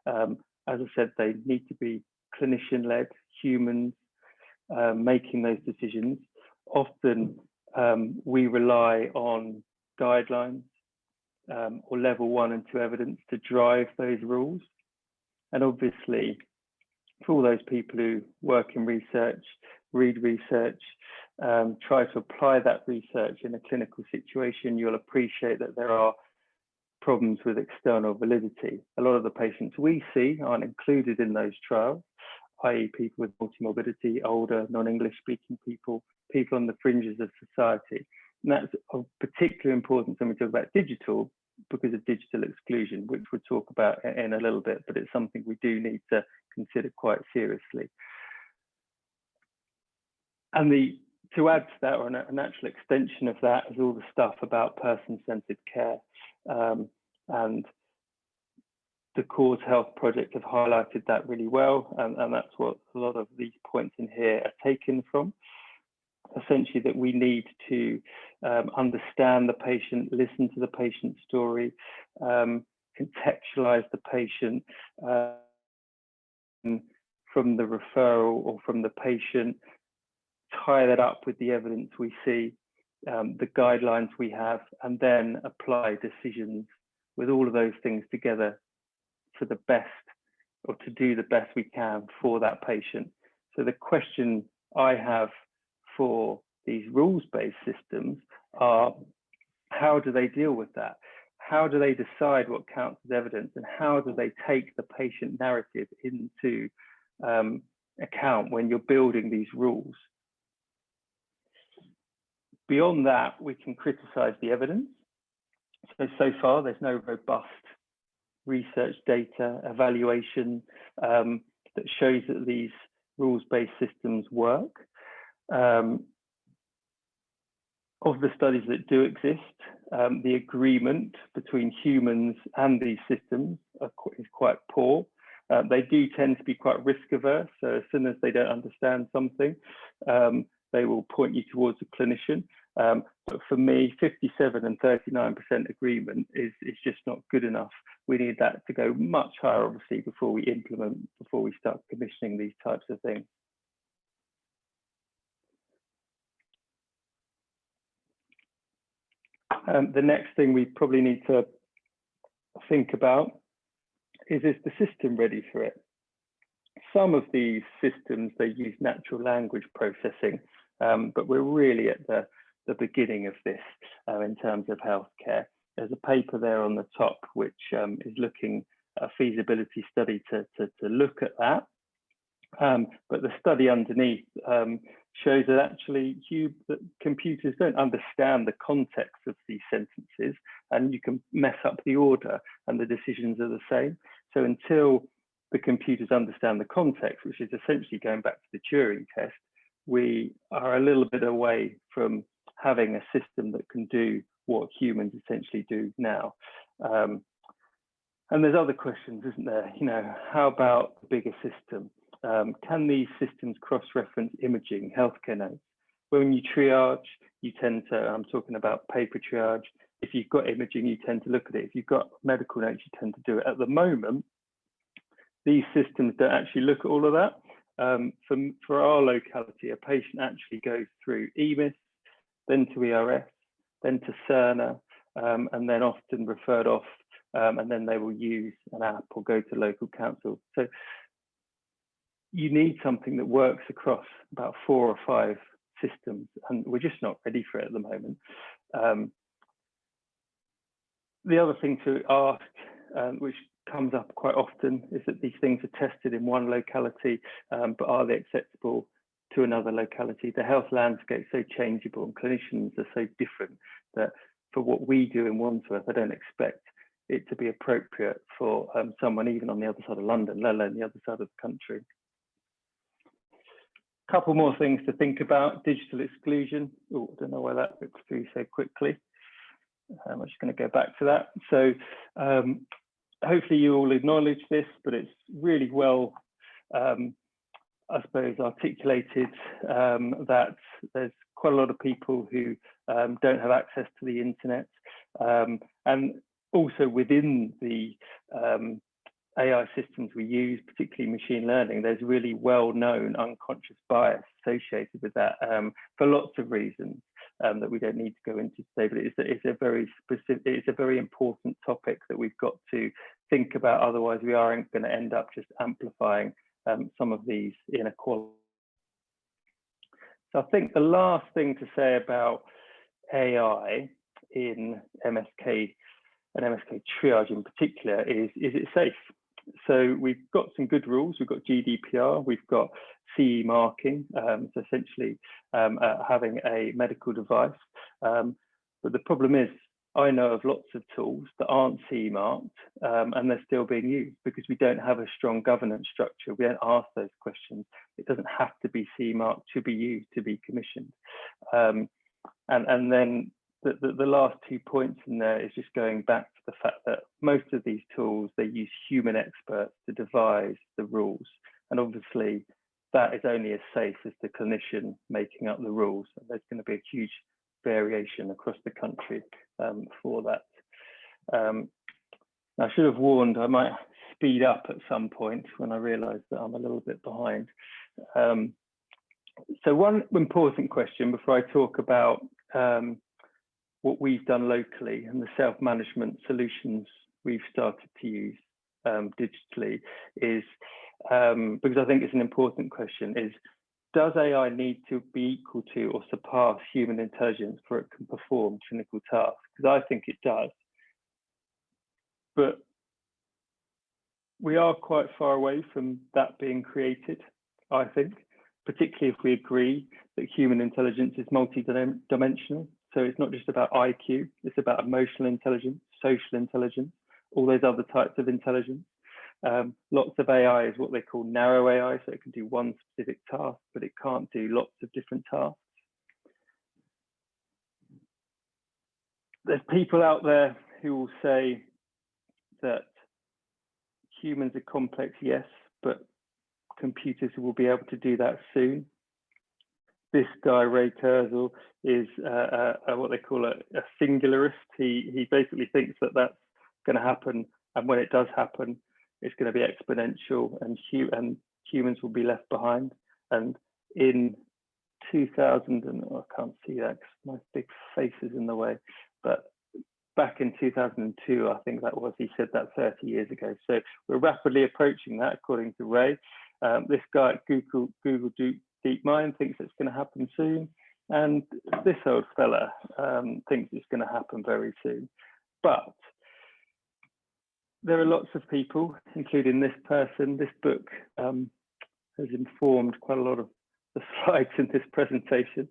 As I said, they need to be clinician-led, humans making those decisions. Often we rely on guidelines or level 1 and 2 evidence to drive those rules. And obviously, for all those people who work in research, read research, try to apply that research in a clinical situation, you'll appreciate that there are problems with external validity. A lot of the patients we see aren't included in those trials, i.e. people with multimorbidity, older, non-English speaking people, people on the fringes of society. And that's of particular importance when we talk about digital, because of digital exclusion, which we'll talk about in a little bit, but it's something we do need to consider quite seriously. And to add to that, or a natural extension of that, is all the stuff about person-centered care. And the Cause Health Project have highlighted that really well, and that's what a lot of these points in here are taken from. Essentially, that we need to understand the patient, listen to the patient's story, contextualize the patient from the referral or from the patient, tie that up with the evidence we see, the guidelines we have, and then apply decisions with all of those things together for the best, or to do the best we can for that patient. So the question I have for these rules-based systems are, how do they deal with that? How do they decide what counts as evidence, and how do they take the patient narrative into account when you're building these rules? Beyond that, we can criticize the evidence. So far, there's no robust research data evaluation that shows that these rules-based systems work. Of the studies that do exist, the agreement between humans and these systems is quite poor. They do tend to be quite risk averse, so as soon as they don't understand something, they will point you towards a clinician. But for me, 57 and 39% agreement is just not good enough. We need that to go much higher, obviously, before we implement, before we start commissioning these types of things. The next thing we probably need to think about is the system ready for it? Some of these systems, they use natural language processing, but we're really at the beginning of this in terms of healthcare. There's a paper there on the top which is looking at a feasibility study to look at that. But the study underneath shows that actually that computers don't understand the context of these sentences, and you can mess up the order and the decisions are the same. So until the computers understand the context, which is essentially going back to the Turing test, we are a little bit away from having a system that can do what humans essentially do now. And there's other questions, isn't there? You know, how about the bigger system? Can these systems cross-reference imaging, healthcare notes? When you triage, you tend to, I'm talking about paper triage, if you've got imaging, you tend to look at it. If you've got medical notes, you tend to do it. At the moment, these systems don't actually look at all of that. For our locality, a patient actually goes through EMIS, then to ERS, then to Cerner, and then often referred off, and then they will use an app or go to local council. So you need something that works across about 4 or 5 systems, and we're just not ready for it at the moment. The other thing to ask, which comes up quite often, is that these things are tested in one locality, but are they acceptable to another locality? The health landscape is so changeable and clinicians are so different that for what we do in Wandsworth, I don't expect it to be appropriate for someone even on the other side of London, let alone the other side of the country. A couple more things to think about. Digital exclusion. Oh, I don't know why that looks through so quickly. I'm just going to go back to that. So hopefully you all acknowledge this, but it's really well, I suppose, articulated that there's quite a lot of people who don't have access to the internet. And also within the AI systems we use, particularly machine learning, there's really well-known unconscious bias associated with that for lots of reasons that we don't need to go into today. But it's a very specific, it's a very important topic that we've got to think about. Otherwise, we aren't going to end up just amplifying some of these inequalities. So I think the last thing to say about AI in MSK and MSK triage in particular is it safe? So we've got some good rules. We've got GDPR, we've got CE marking, so essentially having a medical device. But the problem is, I know of lots of tools that aren't CE marked and they're still being used because we don't have a strong governance structure. We don't ask those questions. It doesn't have to be CE marked to be used, to be commissioned. And then the last 2 points in there is just going back to the fact that most of these tools, they use human experts to devise the rules. And obviously that is only as safe as the clinician making up the rules. And there's going to be a huge variation across the country for that. I should have warned, I might speed up at some point when I realize that I'm a little bit behind. So one important question before I talk about what we've done locally and the self-management solutions we've started to use digitally is, because I think it's an important question, is does AI need to be equal to or surpass human intelligence before it can perform clinical tasks? Because I think it does. But we are quite far away from that being created, I think, particularly if we agree that human intelligence is multi-dimensional. So it's not just about IQ, it's about emotional intelligence, social intelligence, all those other types of intelligence. Lots of AI is what they call narrow AI, so it can do one specific task, but it can't do lots of different tasks. There's people out there who will say that humans are complex, yes, but computers will be able to do that soon. This guy, Ray Kurzweil, is what they call a singularist. He basically thinks that that's going to happen, and when it does happen, it's going to be exponential, and humans will be left behind. And in 2000, and I can't see that because my big face is in the way, but back in 2002, I think that was, he said that 30 years ago. So we're rapidly approaching that, according to Ray. This guy at Google DeepMind thinks it's going to happen soon, and this old fella thinks it's going to happen very soon. But there are lots of people, including this person. This book has informed quite a lot of the slides in this presentation.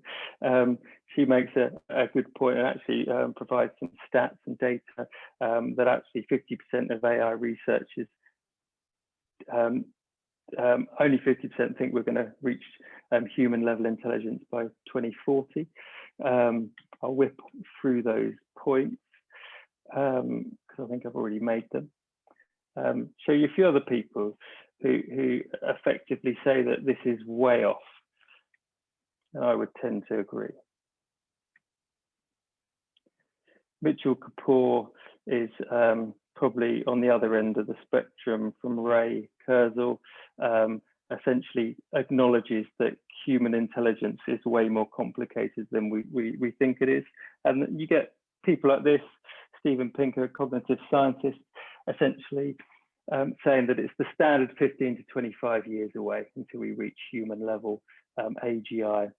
She makes a good point and actually provides some stats and data that actually 50% of AI researchers, only 50% think we're going to reach human level intelligence by 2040. I'll whip through those points because I think I've already made them. Show you a few other people who effectively say that this is way off. And I would tend to agree. Mitchell Kapoor is probably on the other end of the spectrum from Ray Kurzweil, essentially acknowledges that human intelligence is way more complicated than we think it is. And you get people like this, Steven Pinker, a cognitive scientist, essentially saying that it's the standard 15 to 25 years away until we reach human level AGI.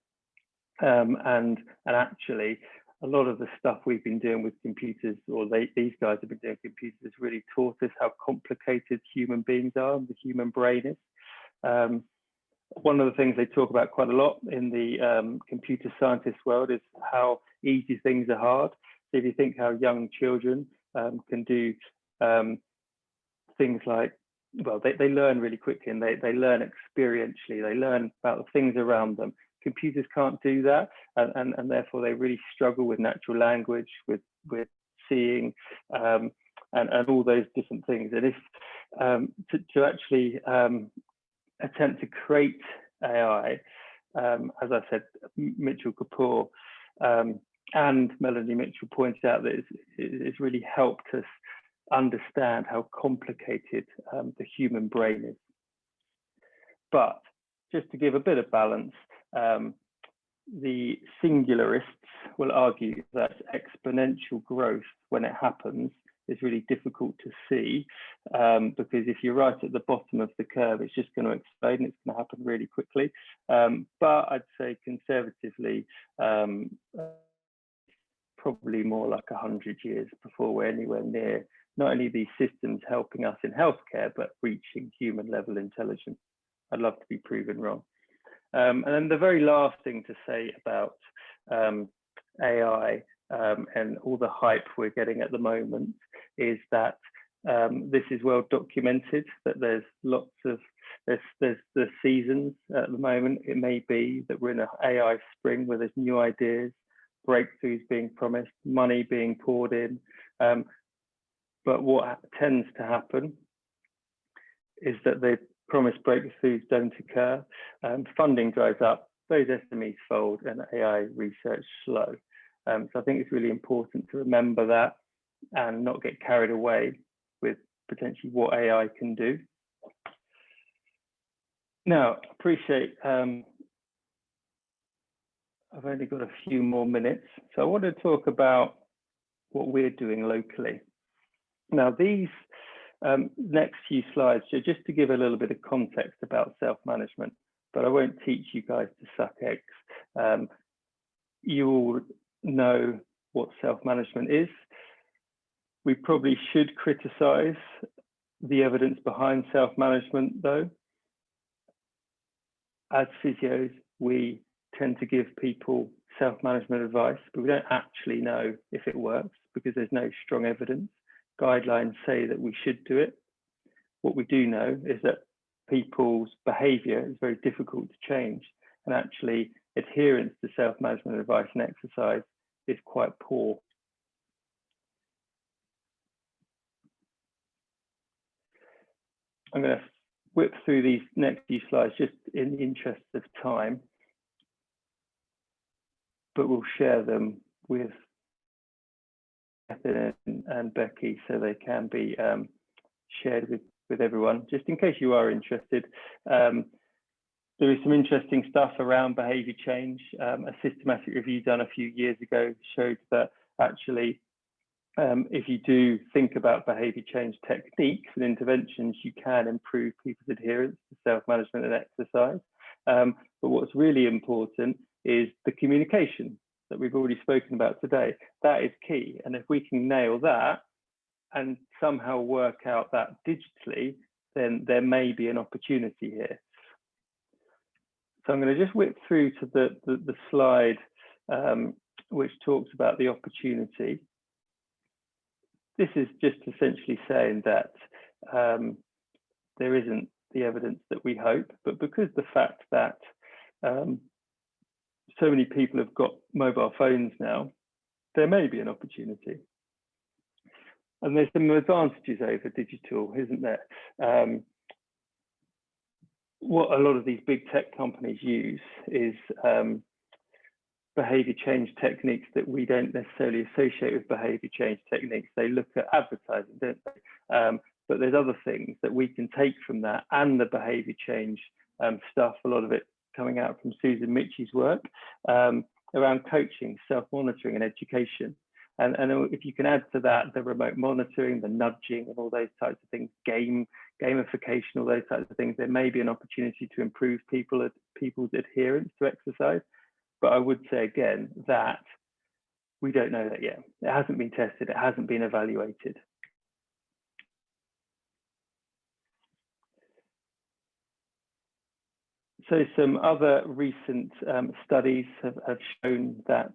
And actually, a lot of the stuff we've been doing with computers, or these guys have been doing computers, has really taught us how complicated human beings are and the human brain is. One of the things they talk about quite a lot in the computer scientist world is how easy things are hard. So if you think how young children can do things like, well, they learn really quickly, and they learn experientially, they learn about the things around them. Computers can't do that, and therefore they really struggle with natural language, with seeing, and all those different things. And if to actually attempt to create AI, as I said, Mitchell Kapoor and Melanie Mitchell pointed out that it's really helped us understand how complicated the human brain is. But just to give a bit of balance, the singularists will argue that exponential growth, when it happens, is really difficult to see, because if you're right at the bottom of the curve, it's just going to explode and it's going to happen really quickly. But I'd say conservatively, probably more like 100 years before we're anywhere near not only these systems helping us in healthcare, but reaching human level intelligence. I'd love to be proven wrong. And then the very last thing to say about AI and all the hype we're getting at the moment is that this is well documented, that there's lots of, there's the seasons at the moment. It may be that we're in an AI spring where there's new ideas, breakthroughs being promised, money being poured in. But what tends to happen is that the promised breakthroughs don't occur, funding dries up, those SMEs fold, and AI research slow. So I think it's really important to remember that and not get carried away with potentially what AI can do. Now, appreciate I've only got a few more minutes, so I want to talk about what we're doing locally. Now, these next few slides are just to give a little bit of context about self-management, but I won't teach you guys to suck eggs. You all know what self-management is. We probably should criticize the evidence behind self-management, though. As physios, we tend to give people self-management advice, but we don't actually know if it works because there's no strong evidence. Guidelines say that we should do it. What we do know is that people's behavior is very difficult to change, and actually adherence to self-management advice and exercise is quite poor. I'm going to whip through these next few slides just in the interest of time, but we'll share them with Catherine and Becky so they can be shared with everyone, just in case you are interested. There is some interesting stuff around behaviour change. A systematic review done a few years ago showed that actually, if you do think about behaviour change techniques and interventions, you can improve people's adherence to self-management and exercise. But what's really important is the communication that we've already spoken about today. That is key. And if we can nail that and somehow work out that digitally, then there may be an opportunity here. So I'm going to just whip through to the slide which talks about the opportunity. This is just essentially saying that there isn't the evidence that we hope, but because the fact that so many people have got mobile phones now, there may be an opportunity. And there's some advantages over digital, isn't there? What a lot of these big tech companies use is behavior change techniques that we don't necessarily associate with behavior change techniques. They look at advertising, don't they? But there's other things that we can take from that and the behavior change stuff, a lot of it coming out from Susan Mitchell's work around coaching, self-monitoring and education. And if you can add to that the remote monitoring, the nudging and all those types of things, gamification, all those types of things, there may be an opportunity to improve people's adherence to exercise. But I would say again that we don't know that yet. It hasn't been tested, it hasn't been evaluated. So some other recent studies have shown that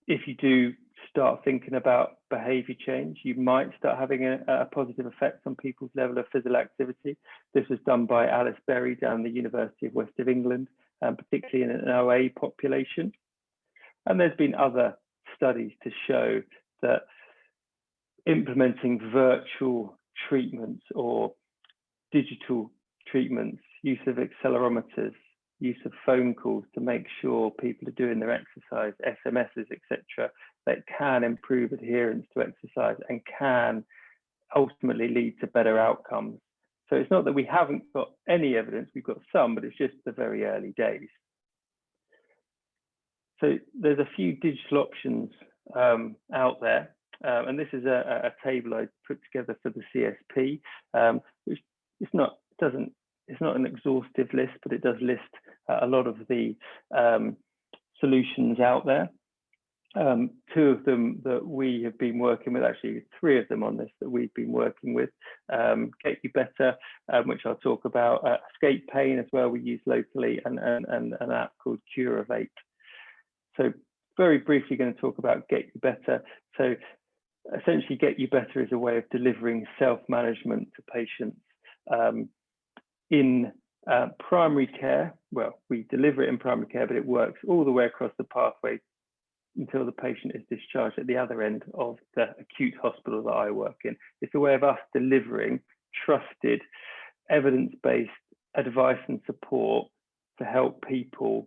if you do start thinking about behaviour change, you might start having a positive effect on people's level of physical activity. This was done by Alice Berry down the University of West of England, particularly in an OA population. And there's been other studies to show that implementing virtual treatments or digital treatments, use of accelerometers, use of phone calls to make sure people are doing their exercise, SMSs, etc., that can improve adherence to exercise and can ultimately lead to better outcomes. So it's not that we haven't got any evidence, we've got some, but it's just the very early days. So there's a few digital options out there, and this is a table I put together for the CSP, which it's not an exhaustive list, but it does list a lot of the solutions out there. Two of them that we have been working with, actually three of them on this that we've been working with, Get You Better, which I'll talk about, Escape Pain as well, we use locally, and an app called Curivate. So very briefly going to talk about Get You Better. So essentially Get You Better is a way of delivering self-management to patients in primary care. Well, we deliver it in primary care, but it works all the way across the pathway until the patient is discharged at the other end of the acute hospital that I work in. It's a way of us delivering trusted, evidence-based advice and support to help people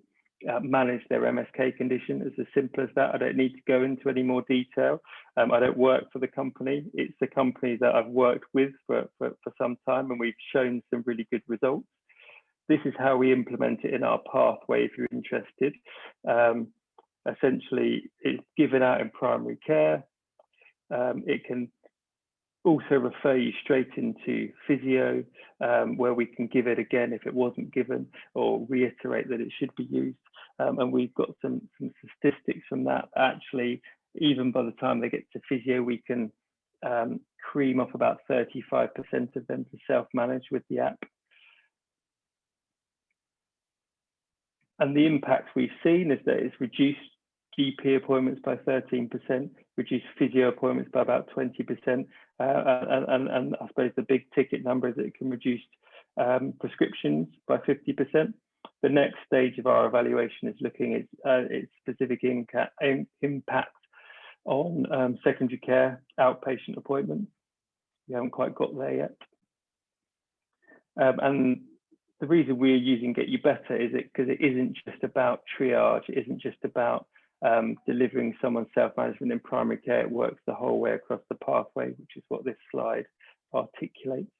manage their MSK condition. It's as simple as that. I don't need to go into any more detail. I don't work for the company. It's the company that I've worked with for some time, and we've shown some really good results. This is how we implement it in our pathway if you're interested. Essentially, it's given out in primary care. It can also refer you straight into physio, where we can give it again if it wasn't given, or reiterate that it should be used. And we've got some statistics from that. Actually, even by the time they get to physio, we can cream off about 35% of them to self-manage with the app. And the impacts we've seen is that it's reduced GP appointments by 13%, reduced physio appointments by about 20%, and I suppose the big ticket number is that it can reduce prescriptions by 50%. The next stage of our evaluation is looking at its specific impact on secondary care outpatient appointments. We haven't quite got there yet. And the reason we're using Get You Better is because it isn't just about triage, it isn't just about delivering someone's self-management in primary care. It works the whole way across the pathway, which is what this slide articulates.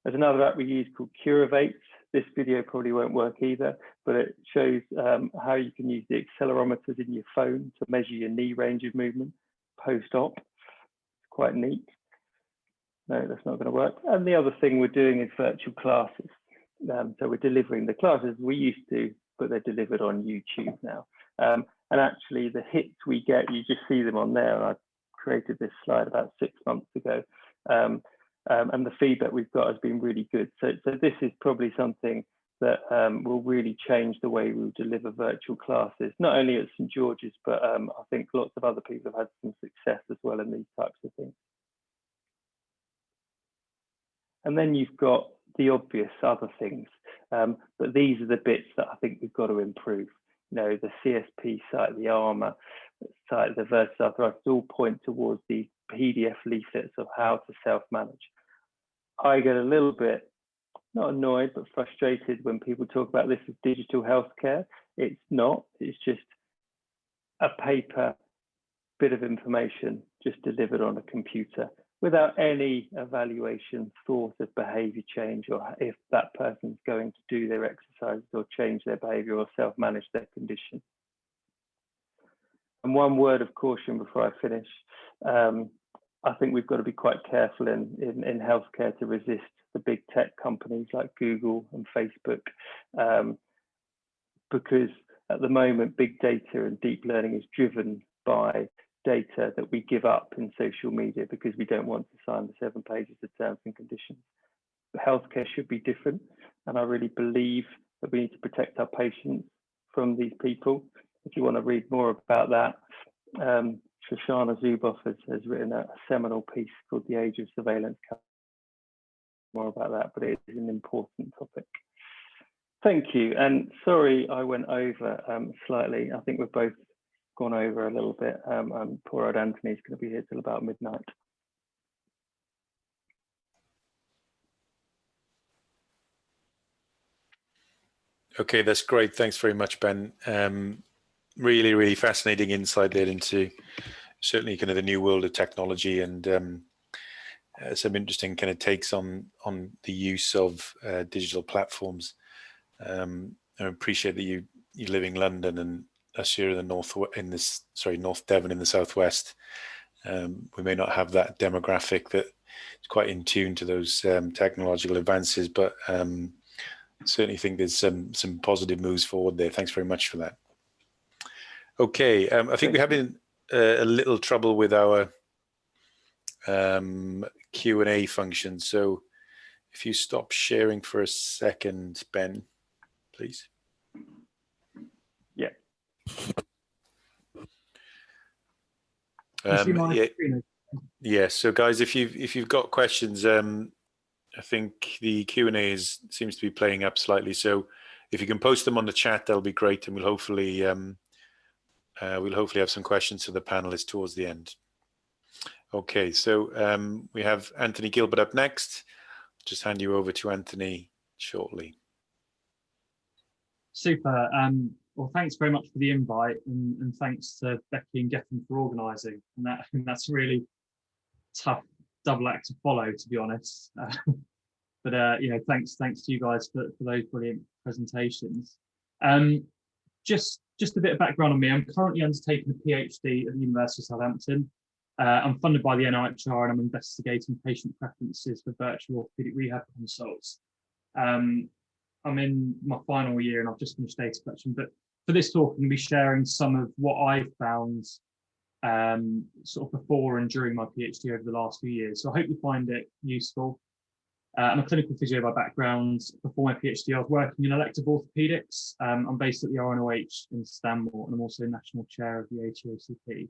There's another app we use called Curivate. This video probably won't work either, but it shows how you can use the accelerometers in your phone to measure your knee range of movement post-op. It's quite neat. No, that's not going to work. And the other thing we're doing is virtual classes. So we're delivering the classes we used to, but they're delivered on YouTube now. And actually the hits we get, you just see them on there. And I created this slide about 6 months ago. And the feedback we've got has been really good. So this is probably something that will really change the way we deliver virtual classes, not only at St George's, but I think lots of other people have had some success as well in these types of things. And then you've got the obvious other things, but these are the bits that I think we've got to improve. You know, the CSP site, the ARMA site, the versus arthritis all point towards the PDF leaflets of how to self-manage. I get a little bit, not annoyed, but frustrated when people talk about this as digital healthcare. It's not, it's just a paper bit of information just delivered on a computer without any evaluation, thought of behavior change, or if that person's going to do their exercises or change their behavior or self-manage their condition. And one word of caution before I finish. I think we've got to be quite careful in healthcare to resist the big tech companies like Google and Facebook, because at the moment, big data and deep learning is driven by data that we give up in social media because we don't want to sign the 7 pages of terms and conditions. But healthcare should be different, and I really believe that we need to protect our patients from these people. If you want to read more about that, Shoshana Zuboff has written a seminal piece called The Age of Surveillance. More about that, but it is an important topic. Thank you, and sorry I went over slightly. I think we've both gone over a little bit. Poor old Anthony's going to be here till about midnight. Okay, that's great. Thanks very much, Ben. Really, really fascinating insight there into certainly kind of the new world of technology, and some interesting kind of takes on the use of digital platforms. I appreciate that you live in London and us here in the North Devon in the southwest. We may not have that demographic that is quite in tune to those technological advances, but certainly think there's some positive moves forward there. Thanks very much for that. Okay, I think we're having a little trouble with our Q&A function. So if you stop sharing for a second, Ben, please. Yeah. Yeah. So guys, if you've got questions, I think the Q&A seems to be playing up slightly. So if you can post them on the chat, that'll be great, and we'll hopefully have some questions to the panelists towards the end. Okay, so we have Anthony Gilbert up next. Just hand you over to Anthony shortly. Super. Well, thanks very much for the invite, and thanks to Becky and Gethin for organising. And that's really tough double act to follow, to be honest. But you know, thanks to you guys for those brilliant presentations. Just a bit of background on me. I'm currently undertaking a PhD at the University of Southampton. I'm funded by the NIHR, and I'm investigating patient preferences for virtual orthopaedic rehab consults. I'm in my final year and I've just finished data collection, but for this talk, I'm going to be sharing some of what I've found sort of before and during my PhD over the last few years. So I hope you find it useful. I'm a clinical physio by background. Before my PhD, I was working in elective orthopedics. I'm based at the RNOH in Stanmore, and I'm also National Chair of the ATOCP.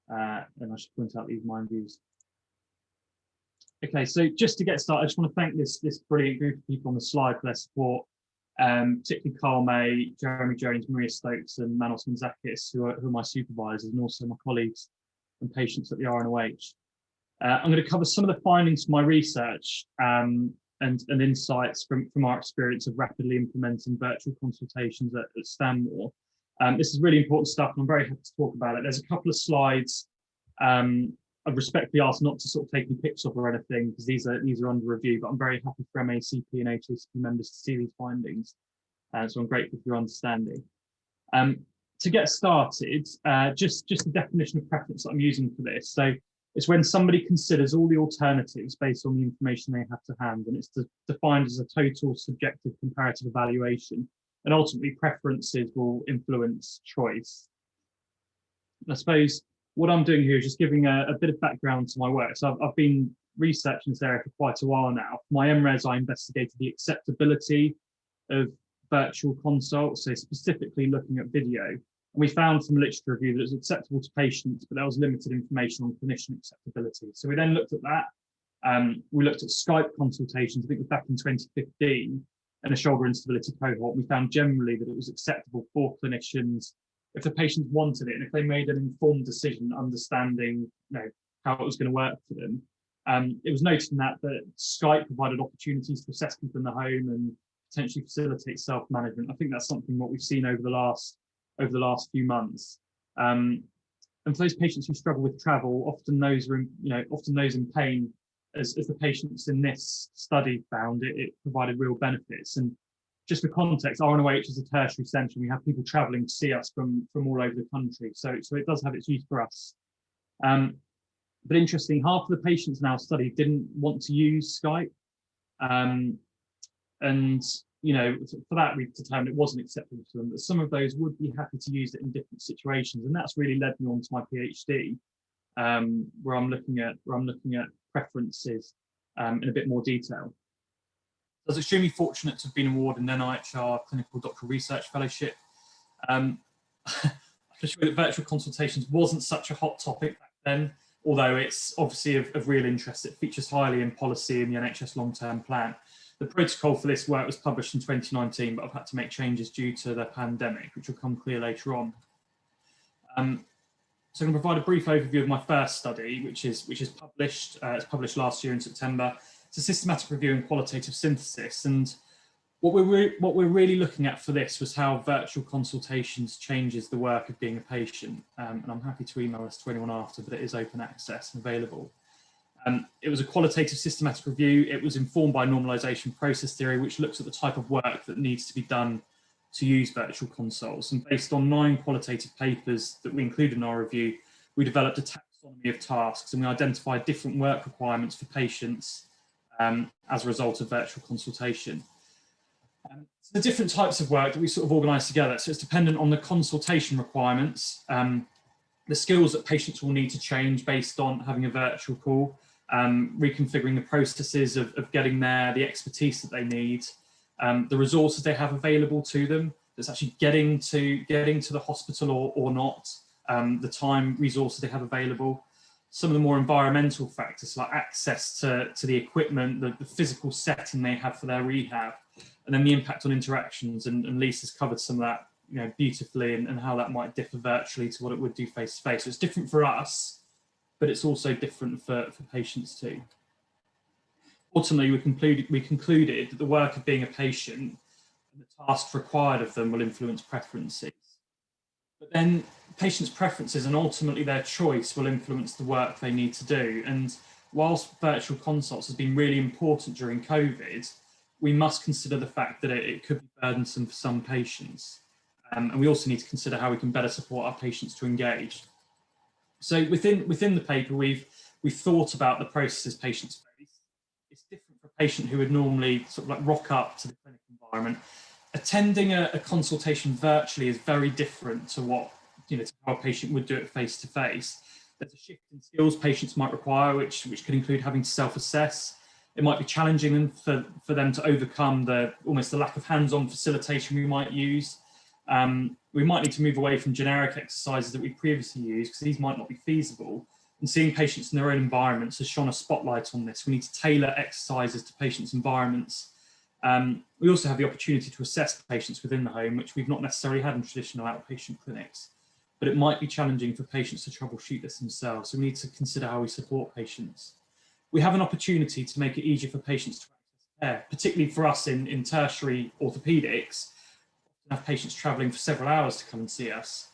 And I should point out these mind views. Okay, so just to get started, I just want to thank this brilliant group of people on the slide for their support, particularly Carl May, Jeremy Jones, Maria Stokes, and Manos Manzakis, who are my supervisors and also my colleagues and patients at the RNOH. I'm going to cover some of the findings from my research and insights from our experience of rapidly implementing virtual consultations at Stanmore. This is really important stuff, and I'm very happy to talk about it. There's a couple of slides. I respectfully ask not to sort of take any pictures of or anything, because these are under review, but I'm very happy for MACP and ATOCP members to see these findings. So I'm grateful for your understanding. To get started, just the definition of preference that I'm using for this. So it's when somebody considers all the alternatives based on the information they have to hand, and it's defined as a total subjective comparative evaluation. And ultimately, preferences will influence choice. I suppose what I'm doing here is just giving a bit of background to my work. So I've been researching this area for quite a while now. For my MRes, I investigated the acceptability of virtual consults, so specifically looking at video. And we found from literature review that it was acceptable to patients, but there was limited information on clinician acceptability. So we then looked at that. We looked at Skype consultations, I think it was back in 2015, and a shoulder instability cohort. We found generally that it was acceptable for clinicians if the patients wanted it, and if they made an informed decision, understanding how it was going to work for them. It was noted in that Skype provided opportunities to assess people in the home and potentially facilitate self-management. I think that's something what we've seen over the last few months. And for those patients who struggle with travel, often those are in pain, as the patients in this study found, it provided real benefits. And just for context, RNOH is a tertiary centre. We have people travelling to see us from all over the country. So it does have its use for us. But interesting, half of the patients in our study didn't want to use Skype. And for that we've determined it wasn't acceptable to them, but some of those would be happy to use it in different situations, and that's really led me on to my PhD, where I'm looking at preferences in a bit more detail. I was extremely fortunate to have been awarded an NIHR Clinical Doctoral Research Fellowship. I'm sure that virtual consultations wasn't such a hot topic back then, although it's obviously of real interest. It features highly in policy in the NHS long-term plan. The protocol for this work was published in 2019, but I've had to make changes due to the pandemic, which will come clear later on. So I'm going to provide a brief overview of my first study, which is published. It's published last year in September. It's a systematic review and qualitative synthesis, and what we're really looking at for this was how virtual consultations changes the work of being a patient. And I'm happy to email this to anyone after, but it is open access and available. It was a qualitative systematic review. It was informed by normalization process theory, which looks at the type of work that needs to be done to use virtual consults. And based on 9 qualitative papers that we included in our review, we developed a taxonomy of tasks, and we identified different work requirements for patients as a result of virtual consultation. So the different types of work that we sort of organised together. So it's dependent on the consultation requirements, the skills that patients will need to change based on having a virtual call, reconfiguring the processes of getting there, the expertise that they need, the resources they have available to them, that's actually getting to the hospital or not, the time resources they have available, some of the more environmental factors like access to the equipment, the physical setting they have for their rehab, and then the impact on interactions. And Lisa's covered some of that beautifully, and how that might differ virtually to what it would do face to face. So it's different for us, but it's also different for patients too. Ultimately, we concluded that the work of being a patient and the tasks required of them will influence preferences. But then patients' preferences and ultimately their choice will influence the work they need to do. And whilst virtual consults has been really important during COVID, we must consider the fact that it could be burdensome for some patients. And we also need to consider how we can better support our patients to engage. So within the paper, we've thought about the processes patients face. It's different for a patient who would normally sort of like rock up to the clinic environment. Attending a consultation virtually is very different to what, to how a patient would do it face to face. There's a shift in skills patients might require, which could include having to self-assess. It might be challenging for them to overcome almost the lack of hands-on facilitation we might use. We might need to move away from generic exercises that we previously used, because these might not be feasible. And seeing patients in their own environments has shone a spotlight on this. We need to tailor exercises to patients' environments. We also have the opportunity to assess patients within the home, which we've not necessarily had in traditional outpatient clinics. But it might be challenging for patients to troubleshoot this themselves. So we need to consider how we support patients. We have an opportunity to make it easier for patients to access care, particularly for us in tertiary orthopaedics. Have patients travelling for several hours to come and see us.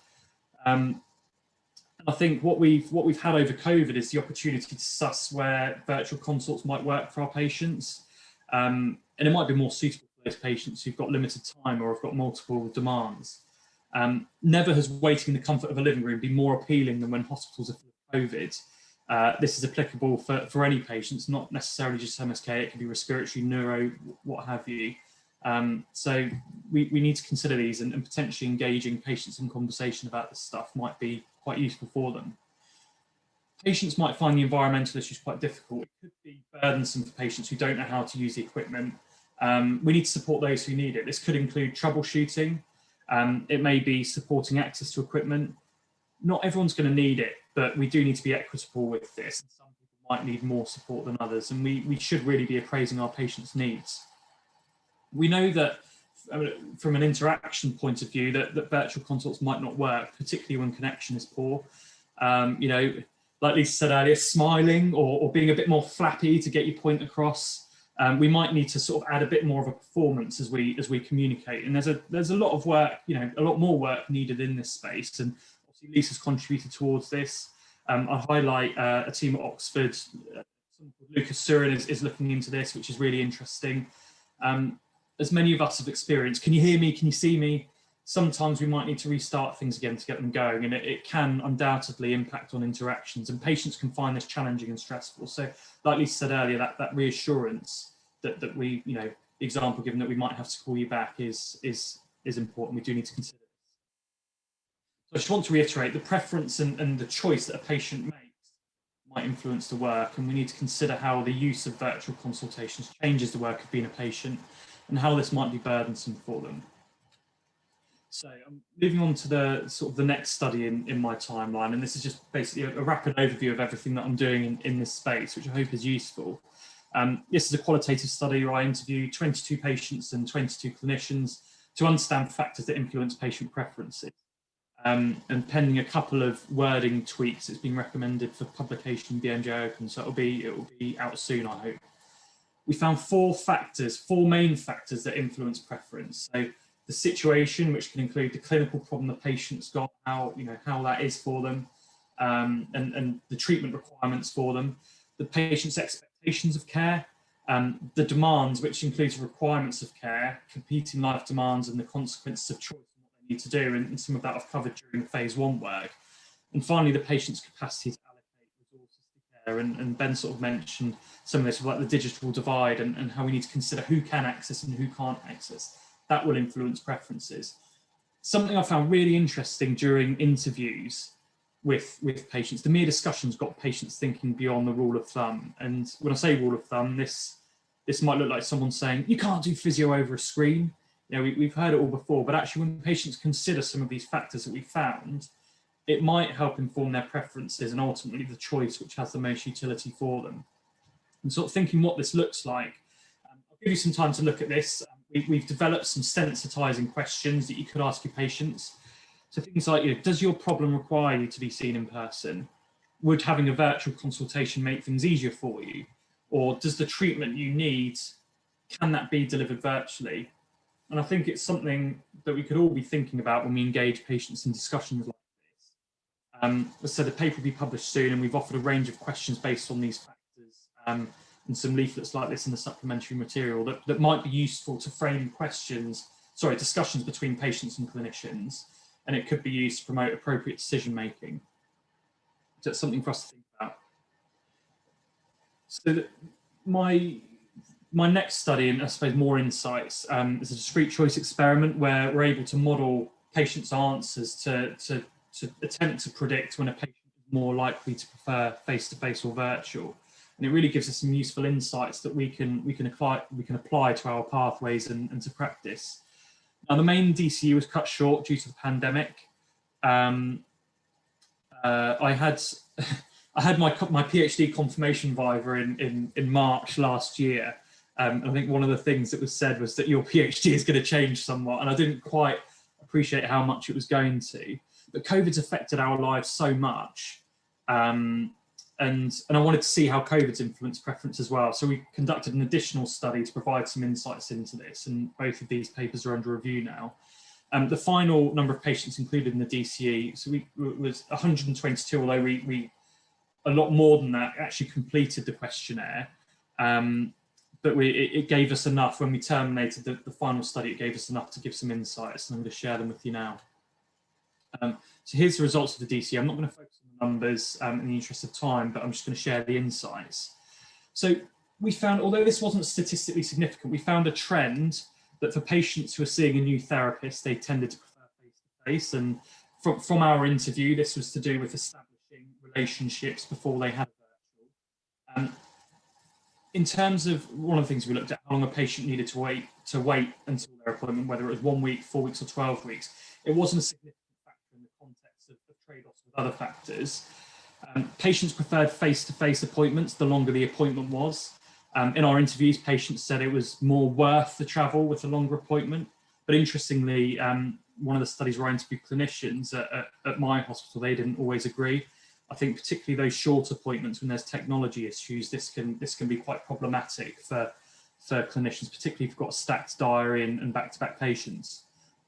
And I think what we've had over COVID is the opportunity to suss where virtual consults might work for our patients. And it might be more suitable for those patients who've got limited time or have got multiple demands. Never has waiting in the comfort of a living room been more appealing than when hospitals are full of COVID. This is applicable for any patients, not necessarily just MSK. It can be respiratory, neuro, what have you. So we need to consider these, and potentially engaging patients in conversation about this stuff might be quite useful for them. Patients might find the environmental issues quite difficult. It could be burdensome for patients who don't know how to use the equipment. We need to support those who need it. This could include troubleshooting. It may be supporting access to equipment. Not everyone's going to need it, but we do need to be equitable with this. Some people might need more support than others, and we should really be appraising our patients' needs. We know that from an interaction point of view that virtual consults might not work, particularly when connection is poor. Like Lisa said earlier, smiling or being a bit more flappy to get your point across. We might need to sort of add a bit more of a performance as we communicate. And there's a lot of work, a lot more work needed in this space. And obviously Lisa's contributed towards this. I highlight a team at Oxford. Reassurance is looking into this, which is really interesting. As many of us have experienced, can you hear me? Can you see me? Sometimes we might need to restart things again to get them going, and it can undoubtedly impact on interactions, and patients can find this challenging and stressful. So like Lisa said earlier, that reassurance that we, the example given that we might have to call you back is important. We do need to consider this. So I just want to reiterate the preference and the choice that a patient makes might influence the work, and we need to consider how the use of virtual consultations changes the work of being a patient and how this might be burdensome for them. So I'm moving on to the next study in my timeline, and this is just basically a rapid overview of everything that I'm doing in this space, which I hope is useful. This is a qualitative study where I interview 22 patients and 22 clinicians to understand factors that influence patient preferences. And pending a couple of wording tweaks, it's been recommended for publication in BMJ Open, so it will be out soon, I hope. We found four main factors that influence preference. So the situation, which can include the clinical problem the patient's got, how that is for them, and the treatment requirements for them, the patient's expectations of care, the demands, which includes requirements of care, competing life demands, and the consequences of choice and what they need to do, and some of that I've covered during phase 1 work. And finally, the patient's capacity to allocate resources to care, and Ben sort of mentioned some of this, like the digital divide and how we need to consider who can access and who can't access. That will influence preferences. Something I found really interesting during interviews with patients, the mere discussions got patients thinking beyond the rule of thumb. And when I say rule of thumb, this might look like someone saying, you can't do physio over a screen. We've heard it all before, but actually when patients consider some of these factors that we found, it might help inform their preferences and ultimately the choice which has the most utility for them. And sort of thinking what this looks like, I'll give you some time to look at this. We've developed some sensitizing questions that you could ask your patients. So things like, does your problem require you to be seen in person? Would having a virtual consultation make things easier for you? Or does the treatment you need, can that be delivered virtually? And I think it's something that we could all be thinking about when we engage patients in discussions like this. So the paper will be published soon, and we've offered a range of questions based on these factors, and some leaflets like this in the supplementary material that might be useful to frame discussions between patients and clinicians, and it could be used to promote appropriate decision making. So it's something for us to think about. So my next study, and I suppose more insights, is a discrete choice experiment where we're able to model patients' answers to attempt to predict when a patient is more likely to prefer face-to-face or virtual. And it really gives us some useful insights that we can apply to our pathways and to practice. Now, the main DCU was cut short due to the pandemic. I had my PhD confirmation viva in March last year. I think one of the things that was said was that your PhD is going to change somewhat, and I didn't quite appreciate how much it was going to. But COVID's affected our lives so much, and I wanted to see how COVID's influenced preference as well. So we conducted an additional study to provide some insights into this, and both of these papers are under review now. The final number of patients included in the DCE, so was 122, although we a lot more than that actually completed the questionnaire. But it gave us enough when we terminated the final study. It gave us enough to give some insights, and I'm going to share them with you now. So here's the results of the DCE. I'm not going to focus on the numbers in the interest of time, but I'm just going to share the insights. So we found, although this wasn't statistically significant, we found a trend that for patients who are seeing a new therapist, they tended to prefer face-to-face. And from our interview, this was to do with establishing relationships before they had a virtual. In terms of one of the things we looked at, how long a patient needed to wait until their appointment, whether it was 1 week, 4 weeks, or 12 weeks, it wasn't a significant factor in the context of trade-offs with other factors. Patients preferred face-to-face appointments the longer the appointment was. In our interviews, patients said it was more worth the travel with a longer appointment. But interestingly, one of the studies where I interviewed clinicians at my hospital, they didn't always agree. I think particularly those short appointments when there's technology issues, this can be quite problematic for clinicians, particularly if you've got a stacked diary and back-to-back patients.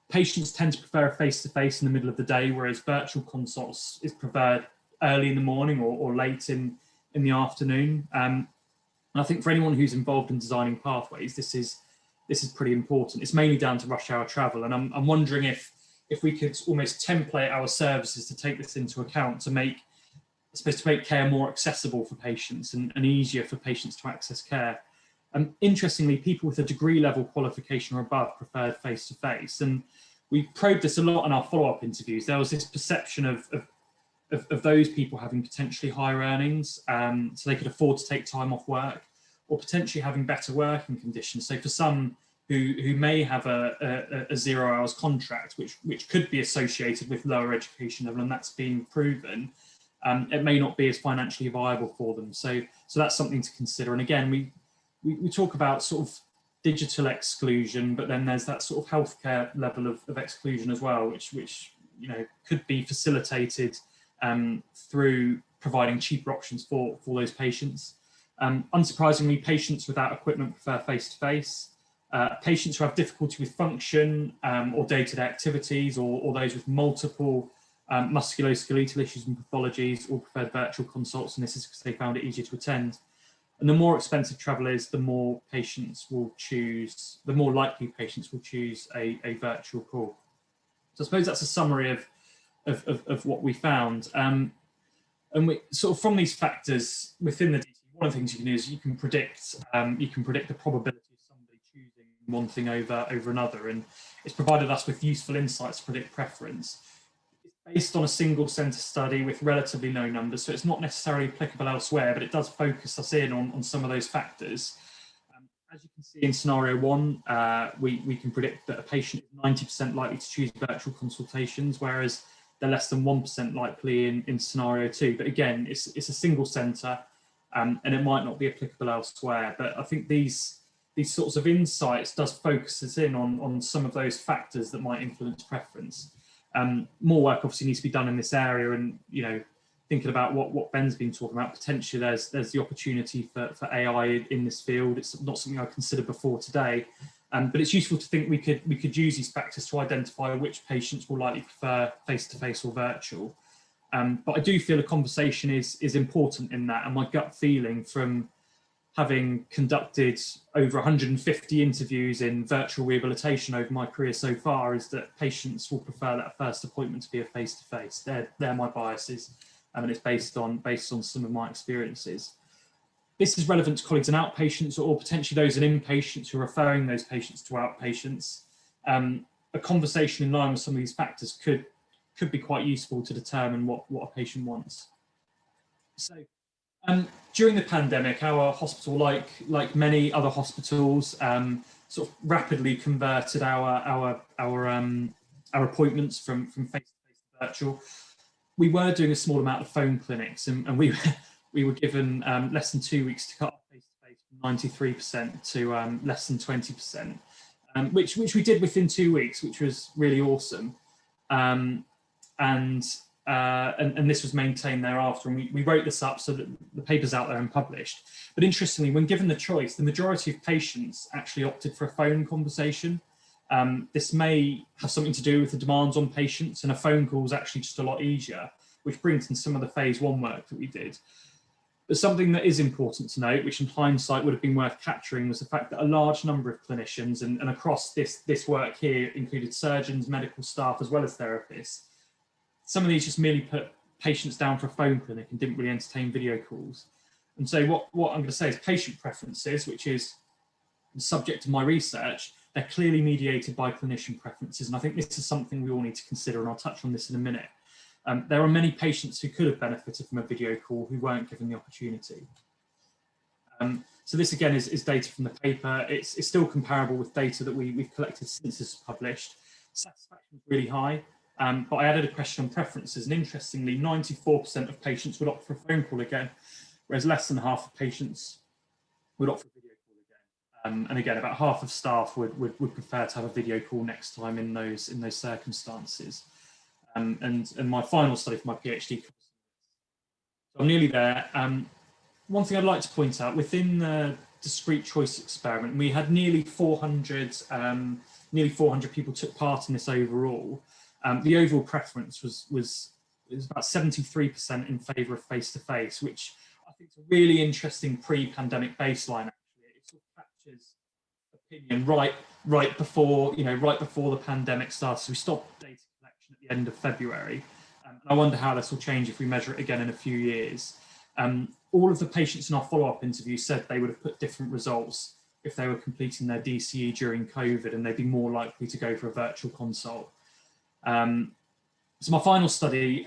Patients tend to prefer a face-to-face in the middle of the day, whereas virtual consults is preferred early in the morning or late in the afternoon. And I think for anyone who's involved in designing pathways, this is pretty important. It's mainly down to rush hour travel, and I'm wondering if we could almost template our services to take this into account to make care more accessible for patients and easier for patients to access care. Interestingly, people with a degree level qualification or above preferred face-to-face. And we probed this a lot in our follow-up interviews. There was this perception of those people having potentially higher earnings, so they could afford to take time off work, or potentially having better working conditions. So for some who may have a 0 hours contract, which could be associated with lower education level, and that's been proven, it may not be as financially viable for them. So that's something to consider. And again, we talk about sort of digital exclusion, but then there's that sort of healthcare level of exclusion as well, which you know could be facilitated through providing cheaper options for those patients. Unsurprisingly, patients without equipment prefer face-to-face. Patients who have difficulty with function or day-to-day activities, or those with multiple musculoskeletal issues and pathologies, all preferred virtual consults, and this is because they found it easier to attend. And the more expensive travel is, the more patients will choose, the more likely patients will choose a virtual call. So I suppose that's a summary of what we found. And we sort of, from these factors within the DT, one of the things you can do is you can predict the probability of somebody choosing one thing over another, and it's provided us with useful insights to predict preference. It's based on a single centre study with relatively low numbers, so it's not necessarily applicable elsewhere, but it does focus us in on some of those factors. As you can see in scenario 1, we can predict that a patient is 90% likely to choose virtual consultations, whereas they're less than 1% likely in scenario 2. But again, it's a single centre, and it might not be applicable elsewhere. But I think these sorts of insights does focus us in on some of those factors that might influence preference. More work obviously needs to be done in this area, and you know, thinking about what Ben's been talking about, potentially there's the opportunity for AI in this field. It's not something I considered before today, but it's useful to think we could use these factors to identify which patients will likely prefer face-to-face or virtual. But I do feel a conversation is important in that, and my gut feeling from having conducted over 150 interviews in virtual rehabilitation over my career so far is that patients will prefer that first appointment to be a face-to-face. They're my biases, and it's based on some of my experiences. This is relevant to colleagues in outpatients, or potentially those in inpatients who are referring those patients to outpatients. A conversation in line with some of these factors could be quite useful to determine what a patient wants. So during the pandemic, our hospital, like many other hospitals, sort of rapidly converted our appointments from face-to-face to virtual. We were doing a small amount of phone clinics, and we were given less than 2 weeks to cut off face-to-face from 93% to less than 20%, which we did within 2 weeks, which was really awesome. And this was maintained thereafter, and we wrote this up so that the paper's out there and published. But interestingly, when given the choice, the majority of patients actually opted for a phone conversation. This may have something to do with the demands on patients, and a phone call is actually just a lot easier, which brings in some of the phase 1 work that we did. But something that is important to note, which in hindsight would have been worth capturing, was the fact that a large number of clinicians, and across this work here included surgeons, medical staff, as well as therapists. Some of these just merely put patients down for a phone clinic and didn't really entertain video calls. And so what I'm going to say is patient preferences, which is the subject of my research, they're clearly mediated by clinician preferences. And I think this is something we all need to consider, and I'll touch on this in a minute. There are many patients who could have benefited from a video call who weren't given the opportunity. So this again is data from the paper. It's still comparable with data that we've collected since this was published. Satisfaction was really high. But I added a question on preferences, and interestingly, 94% of patients would opt for a phone call again, whereas less than half of patients would opt for a video call again. And again, about half of staff would prefer to have a video call next time in those circumstances. And my final study for my PhD, so I'm nearly there. One thing I'd like to point out, within the discrete choice experiment, we had nearly 400 people took part in this overall. The overall preference was about 73% in favour of face-to-face, which I think is a really interesting pre-pandemic baseline. Actually, it sort of captures opinion right before the pandemic started. So we stopped data collection at the end of February, and I wonder how this will change if we measure it again in a few years. All of the patients in our follow-up interview said they would have put different results if they were completing their DCE during COVID, and they'd be more likely to go for a virtual consult. So my final study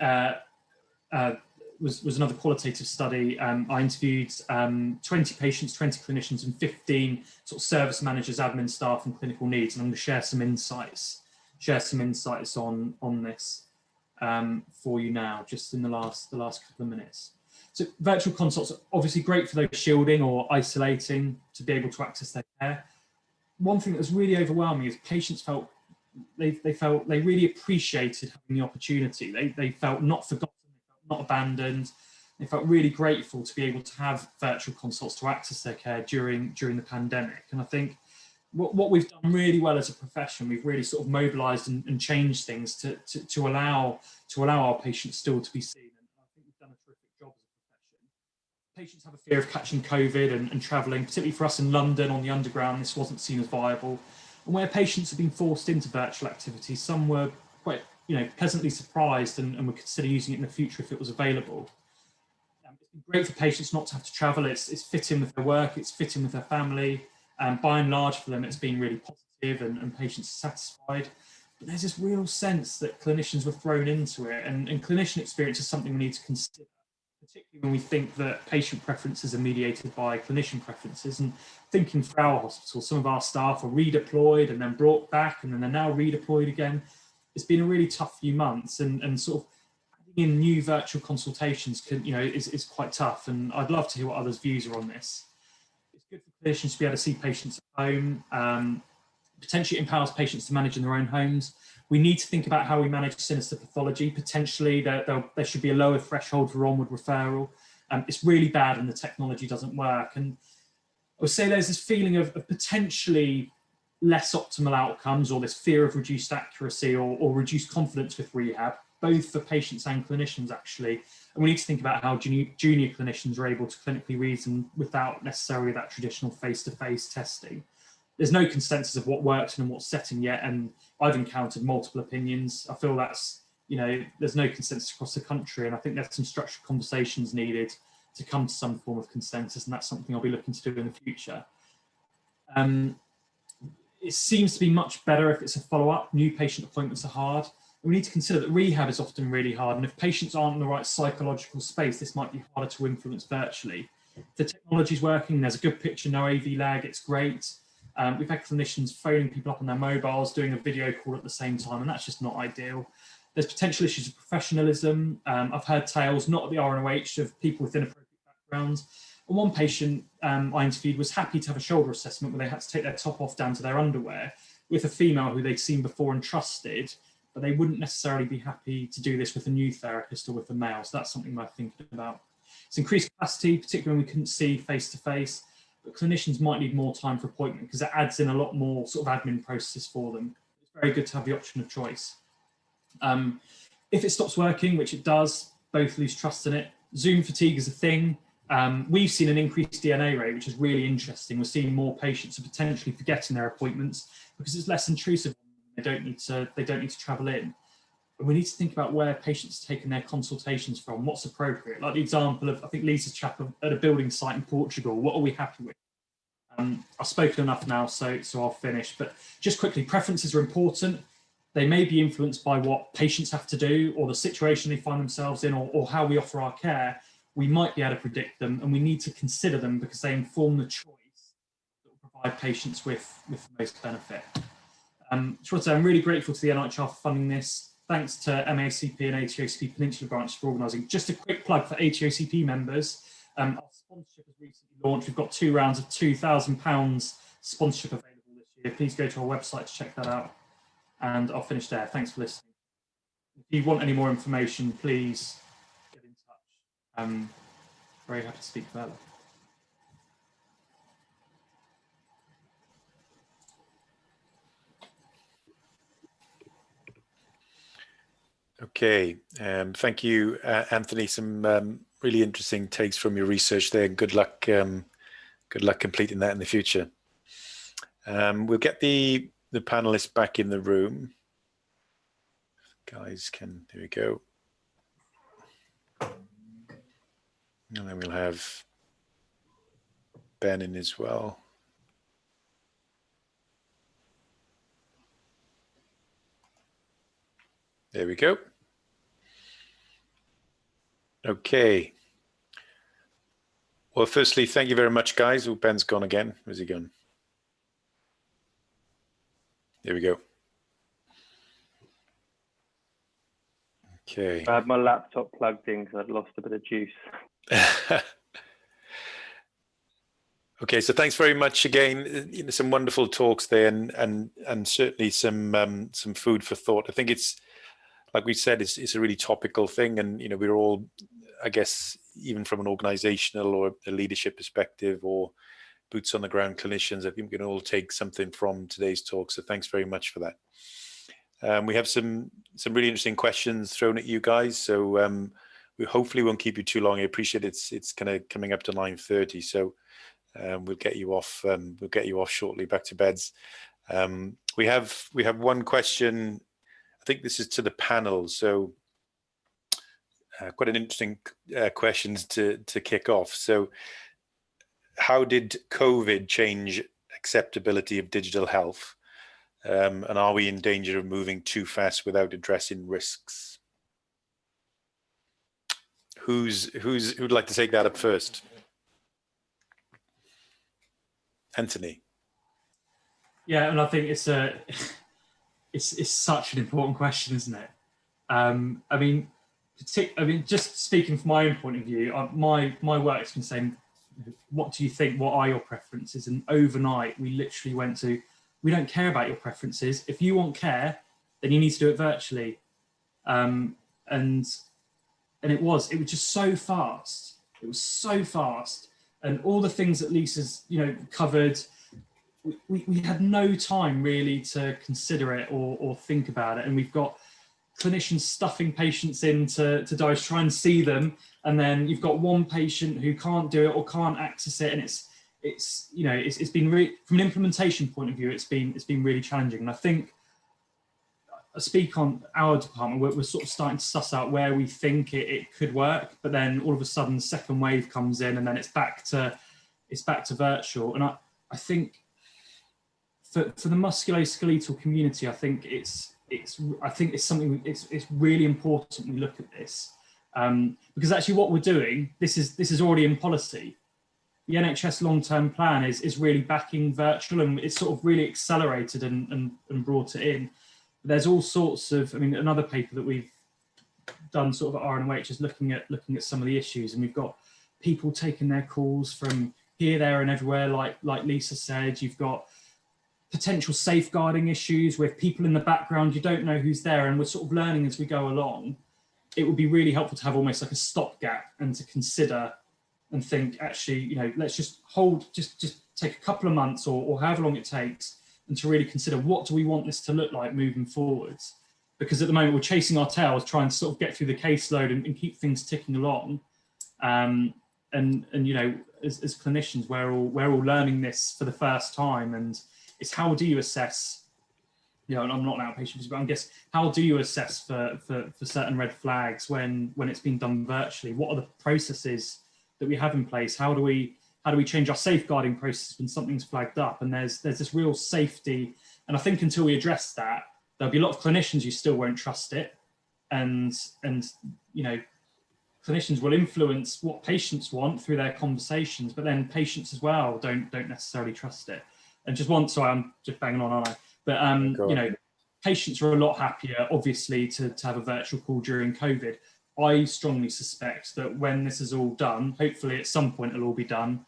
was another qualitative study. I interviewed 20 patients, 20 clinicians, and 15 sort of service managers, admin staff, and clinical needs. And I'm going to share some insights on this for you now, just in the last couple of minutes. So virtual consults are obviously great for those shielding or isolating to be able to access their care. One thing that was really overwhelming is patients felt they really appreciated having the opportunity. They felt not forgotten, they felt not abandoned. They felt really grateful to be able to have virtual consults to access their care during the pandemic. And I think what we've done really well as a profession, we've really sort of mobilised and changed things to allow our patients still to be seen. And I think we've done a terrific job as a profession. Patients have a fear of catching COVID and travelling, particularly for us in London on the Underground. This wasn't seen as viable. And where patients have been forced into virtual activities, some were quite, pleasantly surprised and would consider using it in the future if it was available. It's been great for patients not to have to travel. It's fit in with their work, it's fit in with their family. By and large for them, it's been really positive and patients are satisfied. But there's this real sense that clinicians were thrown into it, and clinician experience is something we need to consider, particularly when we think that patient preferences are mediated by clinician preferences. And thinking for our hospital, some of our staff are redeployed and then brought back, and then they're now redeployed again. It's been a really tough few months, and sort of adding in new virtual consultations is quite tough. And I'd love to hear what others' views are on this. It's good for clinicians to be able to see patients at home. Potentially empowers patients to manage in their own homes. We need to think about how we manage sinister pathology. Potentially there should be a lower threshold for onward referral. It's really bad and the technology doesn't work. And I would say there's this feeling of potentially less optimal outcomes, or this fear of reduced accuracy or reduced confidence with rehab, both for patients and clinicians actually. And we need to think about how junior clinicians are able to clinically reason without necessarily that traditional face-to-face testing. There's no consensus of what works and in what setting yet, and I've encountered multiple opinions. I feel that's, there's no consensus across the country, and I think there's some structured conversations needed to come to some form of consensus, and that's something I'll be looking to do in the future. It seems to be much better if it's a follow-up. New patient appointments are hard. We need to consider that rehab is often really hard, and if patients aren't in the right psychological space, this might be harder to influence virtually. If the technology's working, there's a good picture, no AV lag, it's great. We've had clinicians phoning people up on their mobiles, doing a video call at the same time, and that's just not ideal. There's potential issues of professionalism. I've heard tales, not at the RNOH, of people with inappropriate backgrounds. And one patient I interviewed was happy to have a shoulder assessment where they had to take their top off down to their underwear with a female who they'd seen before and trusted, but they wouldn't necessarily be happy to do this with a new therapist or with a male. So that's something I'm thinking about. It's increased capacity, particularly when we couldn't see face-to-face. But clinicians might need more time for appointment because it adds in a lot more sort of admin processes for them. It's very good to have the option of choice. If it stops working, which it does, both lose trust in it. Zoom fatigue is a thing. We've seen an increased DNA rate, which is really interesting. We're seeing more patients are potentially forgetting their appointments because it's less intrusive. They don't need to travel in. And we need to think about where patients are taking their consultations from, what's appropriate. Like the example of, I think, Lisa's chap at a building site in Portugal. What are we happy with? I've spoken enough now, so I'll finish. But just quickly, preferences are important. They may be influenced by what patients have to do or the situation they find themselves in or how we offer our care. We might be able to predict them, and we need to consider them because they inform the choice that will provide patients with the most benefit. Just want to say I'm really grateful to the NIHR for funding this. Thanks to MACP and ATOCP Peninsula Branch for organising. Just a quick plug for ATOCP members. Our sponsorship has recently launched. We've got 2 rounds of £2,000 sponsorship available this year. Please go to our website to check that out. And I'll finish there. Thanks for listening. If you want any more information, please get in touch. I'm very happy to speak further. Okay, thank you, Anthony. Some really interesting takes from your research there. Good luck completing that in the future. We'll get the panelists back in the room. Guys, here we go. And then we'll have Ben in as well. There we go. Okay. Well, firstly, thank you very much, guys. Oh, Ben's gone again. Where's he gone? There we go. Okay. I had my laptop plugged in because I'd lost a bit of juice. Okay, so thanks very much again. You know, some wonderful talks there, and certainly some food for thought. I think it's, like we said, it's a really topical thing, and you know, we're all, I guess, even from an organizational or a leadership perspective or boots on the ground clinicians, I think we can all take something from today's talk. So thanks very much for that. We have some really interesting questions thrown at you guys. So we hopefully won't keep you too long. I appreciate it's kind of coming up to 9:30. So we'll get you off. We'll get you off shortly, back to beds. We have one question. I think this is to the panel. So quite an interesting questions to kick off. So how did COVID change acceptability of digital health? And are we in danger of moving too fast without addressing risks? Who'd like to take that up first? Anthony. Yeah, and I think it's such an important question, isn't it? I mean, just speaking from my own point of view, my work's been saying, what do you think? What are your preferences? And overnight, we literally went to, we don't care about your preferences. If you want care, then you need to do it virtually. And it was just so fast. It was so fast. And all the things that Lisa's, covered, we had no time really to consider it or think about it. And we've got clinicians stuffing patients in to diaries, try and see them. And then you've got one patient who can't do it or can't access it. And it's been really, from an implementation point of view, it's been really challenging. And I think, I speak on our department, we're sort of starting to suss out where we think it could work, but then all of a sudden the second wave comes in and then it's back to virtual. And I think for the musculoskeletal community, I think it's something, it's really important we look at this, because actually what we're doing, this is already in policy. The NHS long-term plan is really backing virtual, and it's sort of really accelerated and brought it in. There's all sorts of, another paper that we've done sort of at RNOH is looking at some of the issues, and we've got people taking their calls from here, there and everywhere, like Lisa said. You've got potential safeguarding issues with people in the background, you don't know who's there, and we're sort of learning as we go along. It would be really helpful to have almost like a stopgap and to consider and think, actually, let's just hold, just take a couple of months or however long it takes, and to really consider, what do we want this to look like moving forwards? Because at the moment we're chasing our tails, trying to sort of get through the caseload and keep things ticking along. And as clinicians, we're all learning this for the first time, and it's how do you assess, and I'm not an outpatient, but I guess, how do you assess for certain red flags when it's been done virtually? What are the processes that we have in place? How do we change our safeguarding process when something's flagged up? And there's this real safety. And I think until we address that, there'll be a lot of clinicians who still won't trust it. And clinicians will influence what patients want through their conversations, but then patients as well don't necessarily trust it. And sorry, I'm just banging on, aren't I? But, patients are a lot happier, obviously, to have a virtual call during COVID. I strongly suspect that when this is all done, hopefully at some point it'll all be done,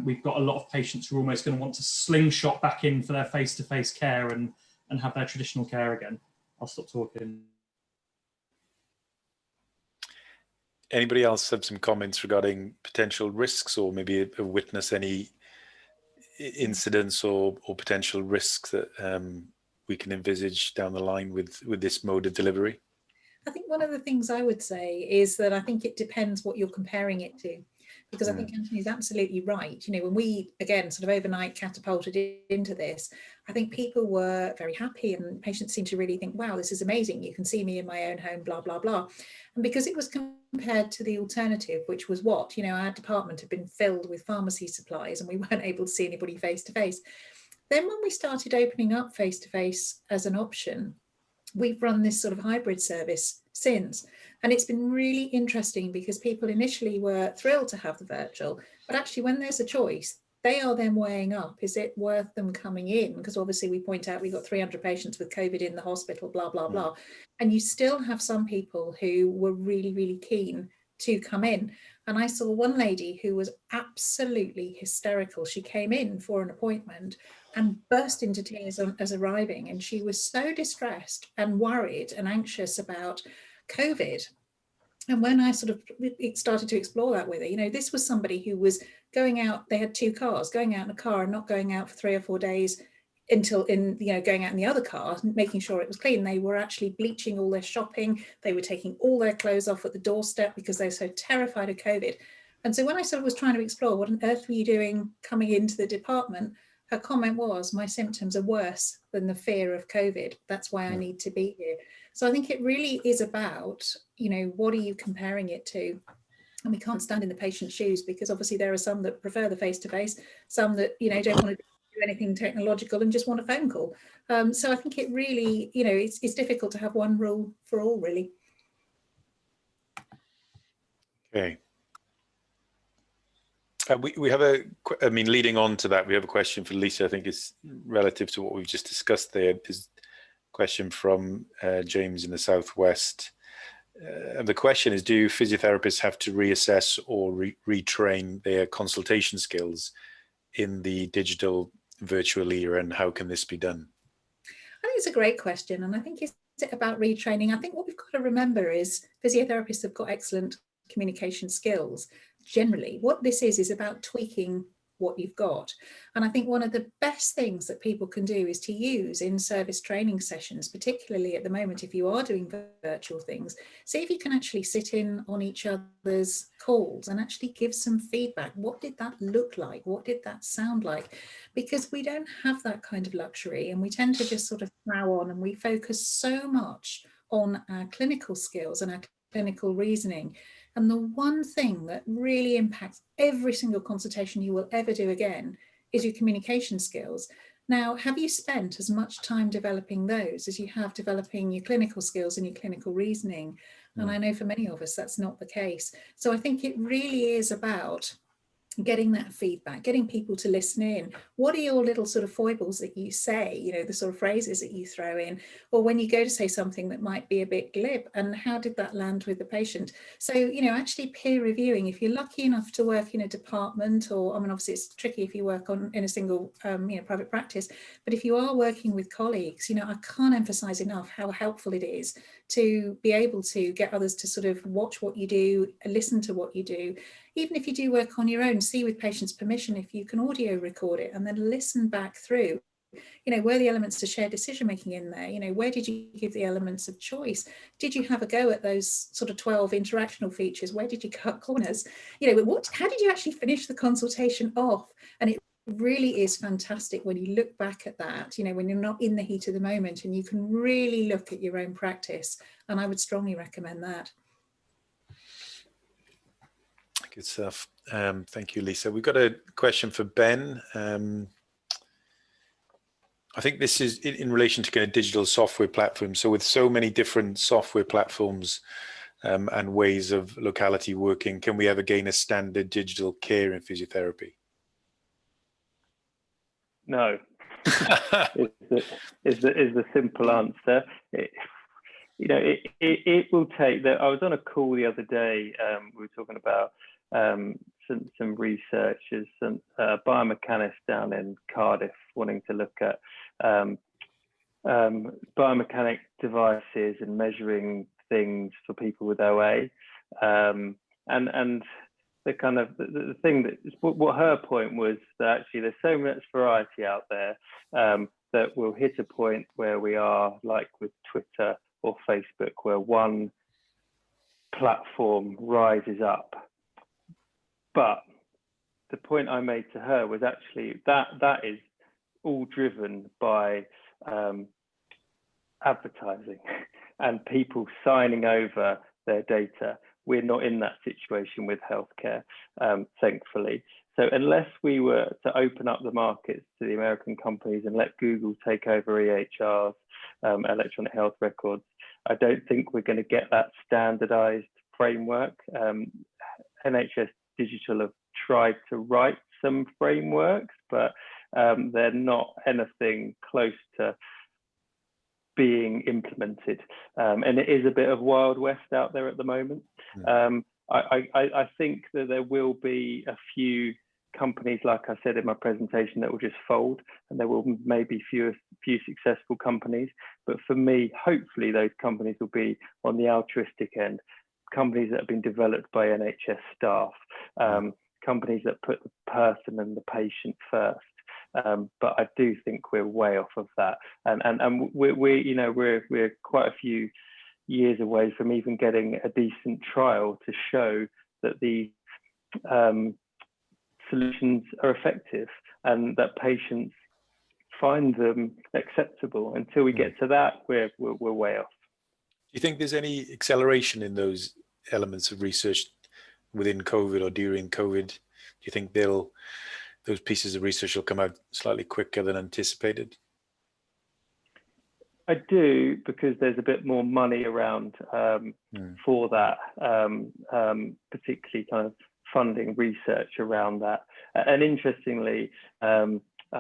we've got a lot of patients who are almost going to want to slingshot back in for their face-to-face care and have their traditional care again. I'll stop talking. Anybody else have some comments regarding potential risks, or maybe witness any incidents or potential risks that we can envisage down the line with this mode of delivery? I think one of the things I would say is that I think it depends what you're comparing it to, because I think Anthony's absolutely right. When we, again, sort of overnight catapulted into this, I think people were very happy, and patients seemed to really think, wow, this is amazing. You can see me in my own home, blah, blah, blah. And because it was compared to the alternative, which was what, our department had been filled with pharmacy supplies and we weren't able to see anybody face to face. Then when we started opening up face to face as an option, we've run this sort of hybrid service since. And it's been really interesting because people initially were thrilled to have the virtual, but actually when there's a choice, they are then weighing up, is it worth them coming in? Because obviously we point out we've got 300 patients with COVID in the hospital, blah, blah, blah. And you still have some people who were really, really keen to come in. And I saw one lady who was absolutely hysterical. She came in for an appointment and burst into tears as arriving. And she was so distressed and worried and anxious about COVID. And when I sort of started to explore that with her, you know, this was somebody who was going out, they had 2 cars, going out in a car and not going out for 3 or 4 days until going out in the other car, making sure it was clean. They were actually bleaching all their shopping. They were taking all their clothes off at the doorstep because they were so terrified of COVID. And so when I sort of was trying to explore what on earth were you doing coming into the department, her comment was, my symptoms are worse than the fear of COVID. That's why I need to be here. So I think it really is about, you know, what are you comparing it to? And we can't stand in the patient's shoes because obviously there are some that prefer the face-to-face, some that, you know, don't want to do anything technological and just want a phone call. So I think it really, you know, it's difficult to have one rule for all, really. Okay. We have I mean, leading on to that, we have a question for Lisa. I think it's relative to what we've just discussed there. There's a question from James in the Southwest. And the question is, do physiotherapists have to reassess or retrain their consultation skills in the digital virtual era, and how can this be done? I think it's a great question. And I think it's about retraining. I think what we've got to remember is physiotherapists have got excellent communication skills. Generally, what this is about tweaking what you've got. And I think one of the best things that people can do is to use in-service training sessions, particularly at the moment, if you are doing virtual things, see if you can actually sit in on each other's calls and actually give some feedback. What did that look like? What did that sound like? Because we don't have that kind of luxury, and we tend to just sort of plow on, and we focus so much on our clinical skills and our clinical reasoning. And the one thing that really impacts every single consultation you will ever do again is your communication skills. Now, have you spent as much time developing those as you have developing your clinical skills and your clinical reasoning? And I know for many of us, that's not the case. So I think it really is about getting that feedback, getting people to listen in. What are your little sort of foibles that you say, you know, the sort of phrases that you throw in, or when you go to say something that might be a bit glib, and how did that land with the patient? So, you know, actually peer reviewing, if you're lucky enough to work in a department, or I mean, obviously it's tricky if you work in a single, you know, private practice, but if you are working with colleagues, you know, I can't emphasize enough how helpful it is to be able to get others to sort of watch what you do, listen to what you do. Even if you do work on your own, see with patients' permission if you can audio record it and then listen back through. You know, were the elements of shared decision making in there? You know, where did you give the elements of choice? Did you have a go at those sort of 12 interactional features? Where did you cut corners? You know, how did you actually finish the consultation off? And it really is fantastic when you look back at that, you know, when you're not in the heat of the moment, and you can really look at your own practice. And I would strongly recommend that. Good stuff. Thank you, Lisa. We've got a question for Ben. I think this is in relation to kind of digital software platforms. So with so many different software platforms and ways of locality working, can we ever gain a standard digital care in physiotherapy? No, is the simple answer. You know, it will take that. I was on a call the other day. We were talking about some researchers, some biomechanists down in Cardiff wanting to look at biomechanic devices and measuring things for people with OA. And the kind of the thing that what her point was that actually there's so much variety out there that we'll hit a point where we are like with Twitter or Facebook, where one platform rises up. But the point I made to her was actually that is all driven by advertising and people signing over their data. We're not in that situation with healthcare, thankfully. So unless we were to open up the markets to the American companies and let Google take over EHRs electronic health records. I don't think we're going to get that standardized framework. NHS Digital have tried to write some frameworks, but they're not anything close to being implemented. And it is a bit of Wild West out there at the moment. I think that there will be a few companies, like I said in my presentation, that will just fold, and there will maybe few successful companies. But for me, hopefully those companies will be on the altruistic end, companies that have been developed by NHS staff, companies that put the person and the patient first. But I do think we're way off of that, and we're quite a few years away from even getting a decent trial to show that these solutions are effective and that patients find them acceptable. Until we get to that, we're way off. Do you think there's any acceleration in those elements of research within COVID or during COVID? Do you think those pieces of research will come out slightly quicker than anticipated? I do, because there's a bit more money around for that, particularly kind of funding research around that. And interestingly,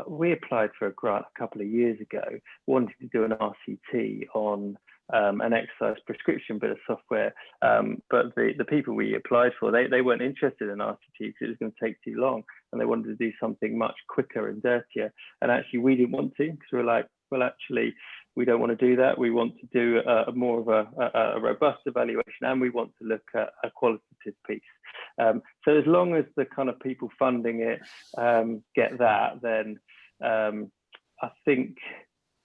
we applied for a grant a couple of years ago, wanting to do an RCT on an exercise prescription bit of software, but the people we applied for, they weren't interested in RCT because it was going to take too long, and they wanted to do something much quicker and dirtier. And actually we didn't want to, because we were like, well, actually we don't want to do that. We want to do more of a robust evaluation, and we want to look at a qualitative piece. So as long as the kind of people funding it get that, then I think,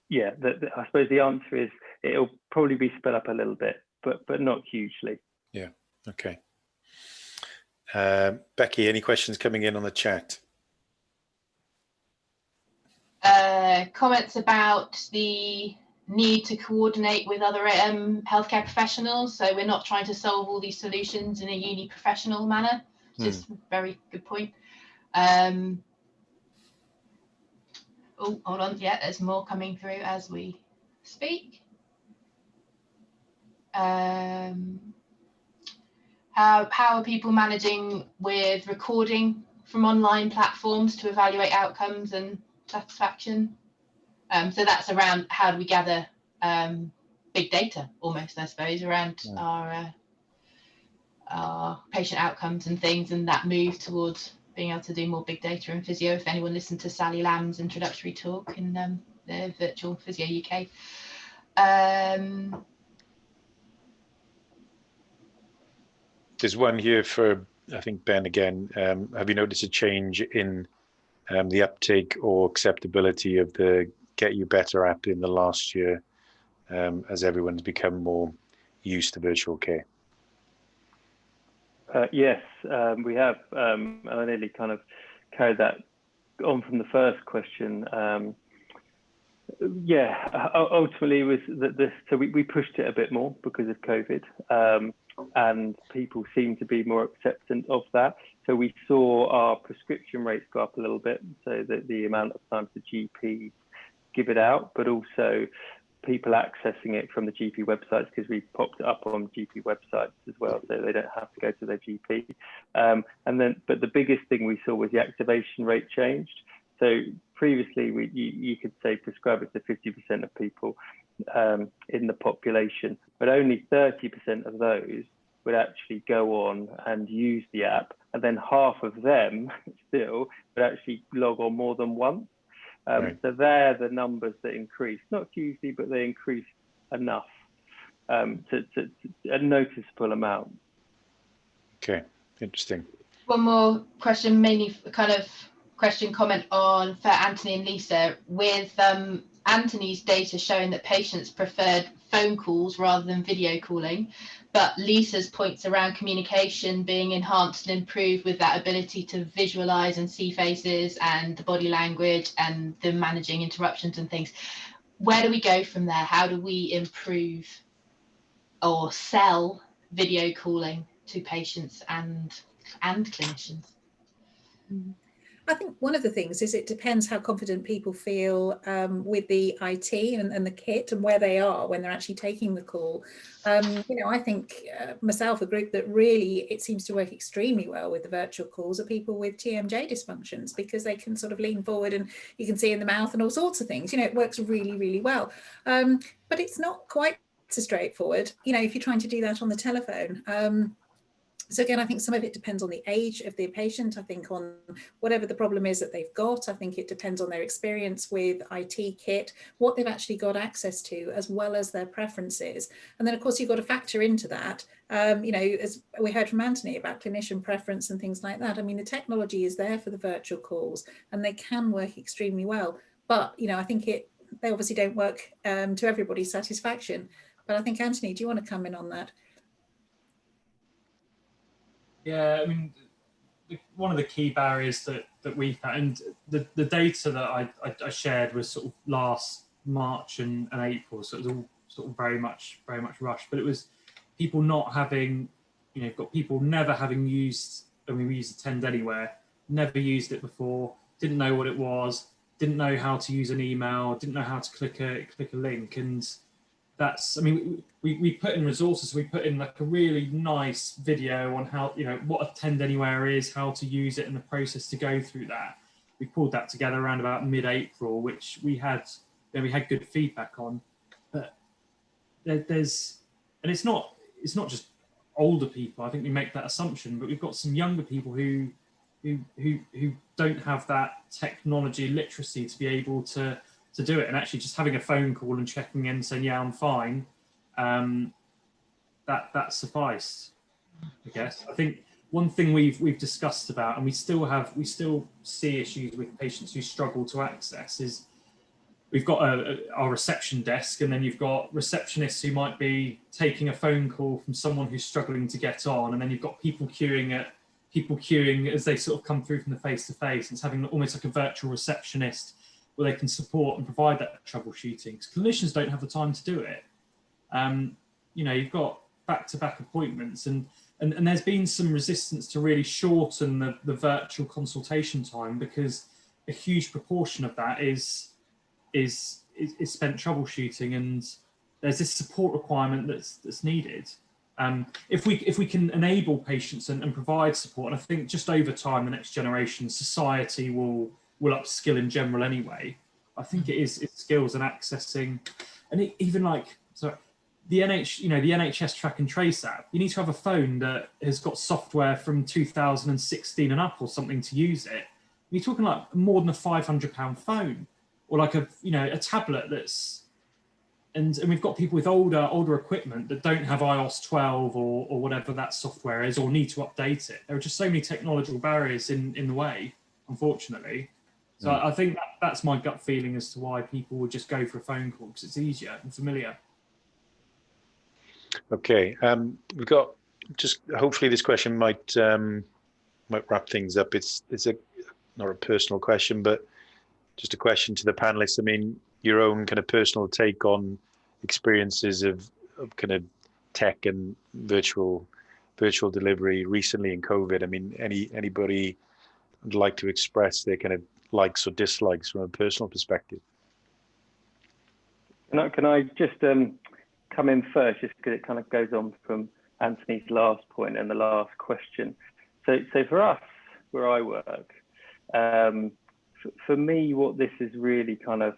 yeah, I suppose the answer is it'll probably be sped up a little bit, but not hugely. Yeah, okay. Becky, any questions coming in on the chat? Comments about the need to coordinate with other healthcare professionals. So we're not trying to solve all these solutions in a uni-professional manner. Just a very good point. Oh, hold on. Yeah, there's more coming through as we speak. How are people managing with recording from online platforms to evaluate outcomes and satisfaction? So that's around how do we gather big data, almost, I suppose, around our patient outcomes and things, and that move towards being able to do more big data and physio. If anyone listened to Sally Lamb's introductory talk in the virtual Physio UK. There's one here for, I think, Ben again. Have you noticed a change in the uptake or acceptability of the Get You Better app in the last year, as everyone's become more used to virtual care? Yes, we have. And I nearly kind of carried that on from the first question. Yeah, ultimately was that so we pushed it a bit more because of COVID, and people seem to be more acceptant of that. So we saw our prescription rates go up a little bit, so that the amount of times the GP give it out, but also people accessing it from the GP websites, because we popped it up on GP websites as well, so they don't have to go to their GP. But the biggest thing we saw was the activation rate changed. So previously, you could say prescribe it to 50% of people in the population, but only 30% of those would actually go on and use the app, and then half of them still would actually log on more than once. Right. So they're the numbers that increase, not hugely, but they increase enough to a noticeable amount. Okay, interesting. One more question, mainly kind of comment on for Anthony and Lisa, with Anthony's data showing that patients preferred phone calls rather than video calling, but Lisa's points around communication being enhanced and improved with that ability to visualize and see faces and the body language and the managing interruptions and things. Where do we go from there? How do we improve or sell video calling to patients and clinicians? I think one of the things is it depends how confident people feel with the IT and the kit and where they are when they're actually taking the call. I think myself, a group that really, it seems to work extremely well with the virtual calls are people with TMJ dysfunctions, because they can sort of lean forward and you can see in the mouth and all sorts of things. It works really, really well. But it's not quite so straightforward, if you're trying to do that on the telephone. So again, I think some of it depends on the age of the patient. I think on whatever the problem is that they've got. I think it depends on their experience with IT kit, what they've actually got access to, as well as their preferences. And then, of course, you've got to factor into that, as we heard from Anthony about clinician preference and things like that. I mean, the technology is there for the virtual calls and they can work extremely well. But, I think they obviously don't work to everybody's satisfaction. But I think, Anthony, do you want to come in on that? Yeah, I mean, one of the key barriers that we found, and the data that I shared was sort of last March and April, so it was all sort of very much rushed. But it was people not having, you've got people never having used, I mean, we use Attend Anywhere, never used it before, didn't know what it was, didn't know how to use an email, didn't know how to click a link, and that's, I mean, we put in resources. We put in like a really nice video on how, what Attend Anywhere is, how to use it, and the process to go through that. We pulled that together around about mid-April, which we had good feedback on. But there's, and it's not just older people. I think we make that assumption, but we've got some younger people who don't have that technology literacy to be able to do it, and actually just having a phone call and checking in and saying, yeah, I'm fine, that sufficed, I guess. I think one thing we've discussed about, and we still see issues with patients who struggle to access, is we've got our reception desk, and then you've got receptionists who might be taking a phone call from someone who's struggling to get on, and then you've got people queuing as they sort of come through from the face-to-face. It's having almost like a virtual receptionist where they can support and provide that troubleshooting, because clinicians don't have the time to do it. You've got back-to-back appointments, and there's been some resistance to really shorten the virtual consultation time, because a huge proportion of that is spent troubleshooting, and there's this support requirement that's needed. If we can enable patients and provide support, and I think just over time, the next generation, society will upskill in general anyway. I think it's skills and accessing, and even like, so the NHS track and trace app, you need to have a phone that has got software from 2016 and up or something to use it. You're talking like more than a £500 phone, or like a tablet that's, and we've got people with older equipment that don't have iOS 12 or whatever that software is, or need to update it. There are just so many technological barriers in the way, unfortunately. So I think that's my gut feeling as to why people would just go for a phone call, because it's easier and familiar. Okay, we've got just, hopefully this question might wrap things up. It's not a personal question, but just a question to the panelists. I mean, your own kind of personal take on experiences of kind of tech and virtual delivery recently in COVID. I mean, anybody would like to express their kind of likes or dislikes from a personal perspective? Can I just come in first, just because it kind of goes on from Anthony's last point and the last question. So for us, where I work, for me, what this is really kind of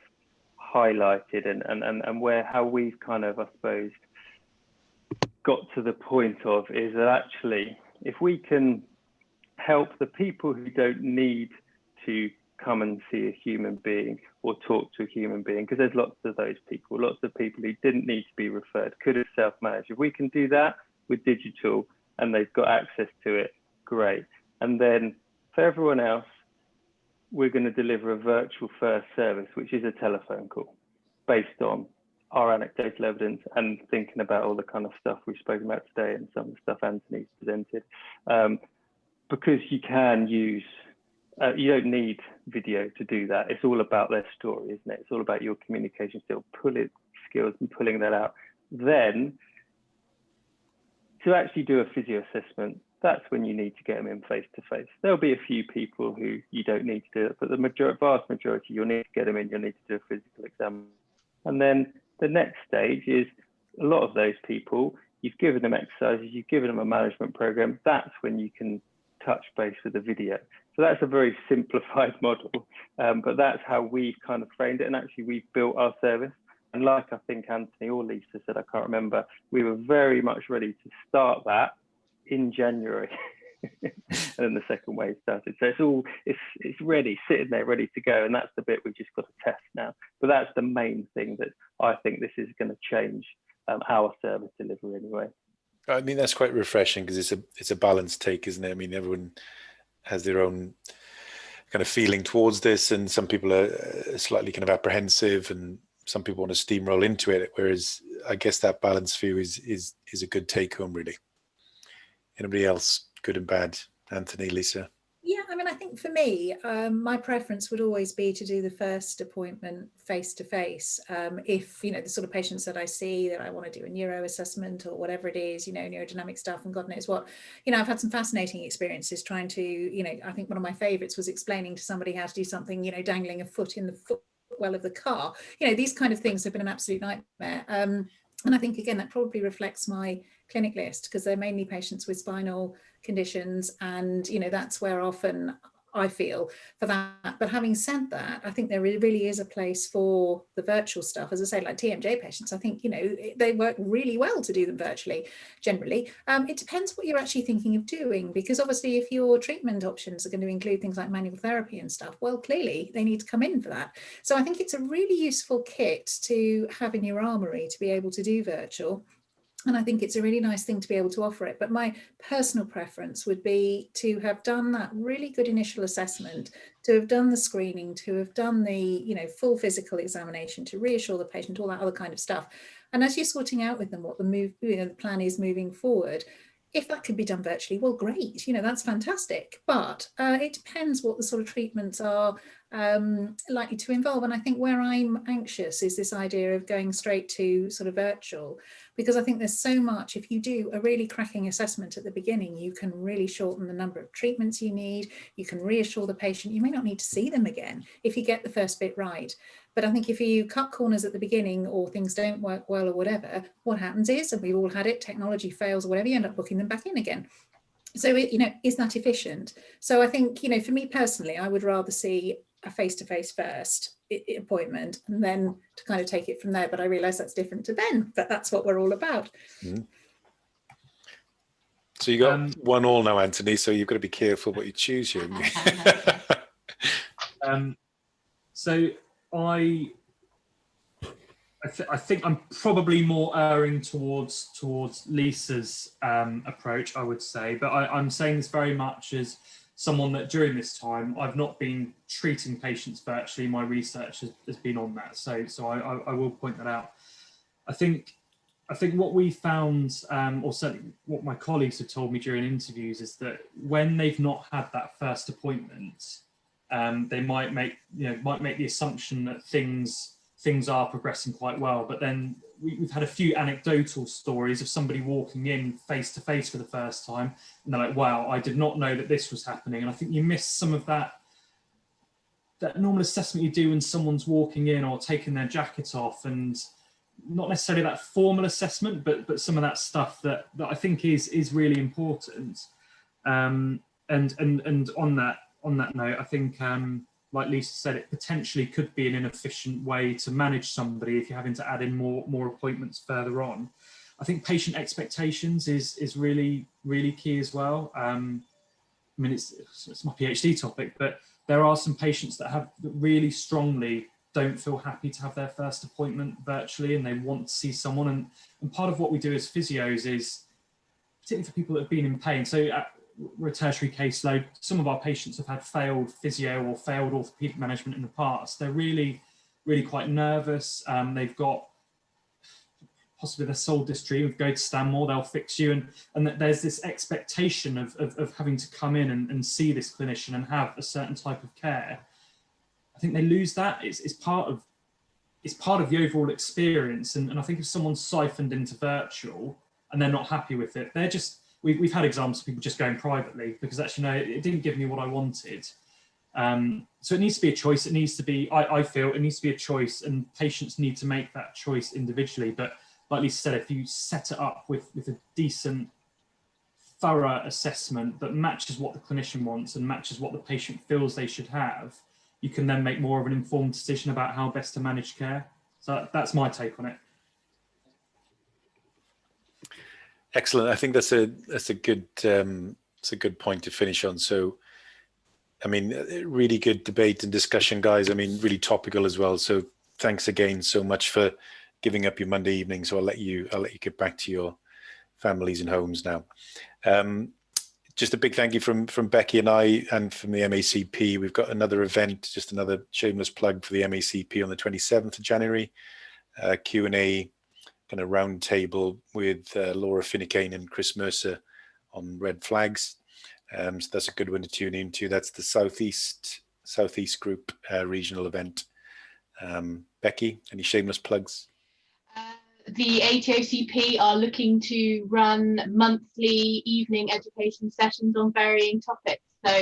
highlighted and how we've kind of, I suppose, got to the point of, is that actually, if we can help the people who don't need to come and see a human being or talk to a human being, because there's lots of those people, lots of people who didn't need to be referred, could have self-managed. If we can do that with digital and they've got access to it, great. And then for everyone else, we're going to deliver a virtual first service, which is a telephone call based on our anecdotal evidence and thinking about all the kind of stuff we've spoken about today and some of the stuff Anthony's presented. Because you can use, you don't need video to do that. It's all about their story, isn't it? It's all about your communication skills and pulling that out. Then to actually do a physio assessment, that's when you need to get them in face to face. There'll be a few people who you don't need to do it, but the vast majority, you'll need to get them in, you'll need to do a physical exam. And then the next stage is a lot of those people, you've given them exercises, you've given them a management program, that's when you can touch base with the video. So that's a very simplified model, but that's how we've kind of framed it. And actually we've built our service. And like I think Anthony or Lisa said, I can't remember, we were very much ready to start that in January. And then the second wave started. So it's ready, sitting there, ready to go. And that's the bit we've just got to test now. But that's the main thing that I think this is going to change our service delivery anyway. I mean, that's quite refreshing because it's a balanced take, isn't it? I mean, everyone has their own kind of feeling towards this, and some people are slightly kind of apprehensive, and some people want to steamroll into it. Whereas I guess that balance for you is a good take home, really. Anybody else, good and bad? Anthony, Lisa? Yeah, I mean, I think for me, my preference would always be to do the first appointment face to face. If, you know, the sort of patients that I see that I want to do a neuro assessment or whatever it is, you know, neurodynamic stuff and God knows what, you know, I've had some fascinating experiences trying to, you know, I think one of my favorites was explaining to somebody how to do something, you know, dangling a foot in the footwell of the car. You know, these kind of things have been an absolute nightmare. And I think, again, that probably reflects my clinic list because they're mainly patients with spinal conditions. And, you know, that's where often I feel for that. But having said that, I think there really is a place for the virtual stuff. As I say, like TMJ patients, I think, you know, they work really well to do them virtually, generally. It depends what you're actually thinking of doing, because obviously if your treatment options are going to include things like manual therapy and stuff, well, clearly they need to come in for that. So I think it's a really useful kit to have in your armory to be able to do virtual. And I think it's a really nice thing to be able to offer it. But my personal preference would be to have done that really good initial assessment, to have done the screening, to have done the, you know, full physical examination, to reassure the patient, all that other kind of stuff. And as you're sorting out with them what the plan is moving forward, if that could be done virtually, well, great, you know, that's fantastic. But it depends what the sort of treatments are likely to involve. And I think where I'm anxious is this idea of going straight to sort of virtual, because I think there's so much, if you do a really cracking assessment at the beginning, you can really shorten the number of treatments you need. You can reassure the patient. You may not need to see them again if you get the first bit right. But I think if you cut corners at the beginning or things don't work well or whatever, what happens is, and we've all had it, technology fails or whatever, you end up booking them back in again. So, you know, is that efficient? So I think, you know, for me personally, I would rather see a face-to-face first appointment and then to kind of take it from there. But I realise that's different to Ben, but that's what we're all about. Mm. So you got 1-1 now, Anthony, so you've got to be careful what you choose here. So I think I'm probably more erring towards Lisa's approach, I would say, but I'm saying this very much as someone that during this time I've not been treating patients virtually. My research has been on that, so I will point that out. I think what we found, or certainly what my colleagues have told me during interviews, is that when they've not had that first appointment, they might make the assumption that things are progressing quite well, but then we've had a few anecdotal stories of somebody walking in face to face for the first time, and they're like, "Wow, I did not know that this was happening." And I think you miss some of that normal assessment you do when someone's walking in or taking their jacket off, and not necessarily that formal assessment, but some of that stuff that I think is really important. And on that note, I think, like Lisa said, it potentially could be an inefficient way to manage somebody if you're having to add in more appointments further on. I think patient expectations is really, really key as well. I mean, it's my PhD topic, but there are some patients that really strongly don't feel happy to have their first appointment virtually, and they want to see someone. And part of what we do as physios is, particularly for people that have been in pain, so we're a tertiary caseload. Some of our patients have had failed physio or failed orthopedic management in the past. They're really, really quite nervous. They've got possibly their sold this dream of go to Stanmore, they'll fix you. And that there's this expectation of having to come in and see this clinician and have a certain type of care. I think they lose that. It's part of the overall experience. And I think if someone's siphoned into virtual and they're not happy with it, we've had examples of people just going privately because actually, no, it didn't give me what I wanted. So it needs to be a choice. It needs to be, I feel it needs to be a choice, and patients need to make that choice individually. But like Lisa said, if you set it up with a decent, thorough assessment that matches what the clinician wants and matches what the patient feels they should have, you can then make more of an informed decision about how best to manage care. So that's my take on it. Excellent. I think that's a good point to finish on. So, I mean, really good debate and discussion, guys. I mean, really topical as well. So thanks again so much for giving up your Monday evening. So I'll let you get back to your families and homes now. Just a big thank you from Becky and I, and from the MACP. We've got another event, just another shameless plug for the MACP on the 27th of January, Q&A kind of round table with Laura Finnecane and Chris Mercer on red flags. So that's a good one to tune into. That's the Southeast Group regional event. Becky, any shameless plugs? The ATOCP are looking to run monthly evening education sessions on varying topics. So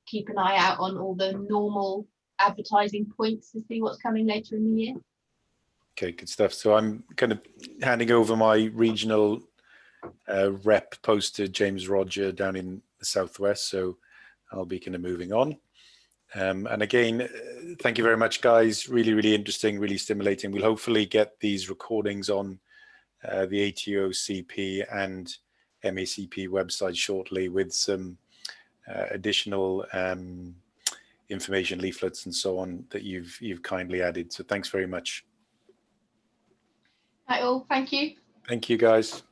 keep an eye out on all the normal advertising points to see what's coming later in the year. Okay, good stuff. So I'm kind of handing over my regional rep post to James Roger down in the Southwest. So I'll be kind of moving on. And again, thank you very much, guys. Really, really interesting, really stimulating. We'll hopefully get these recordings on the ATOCP and MACP website shortly with some additional information, leaflets and so on that you've kindly added. So thanks very much. Right, all. Thank you. Thank you, guys.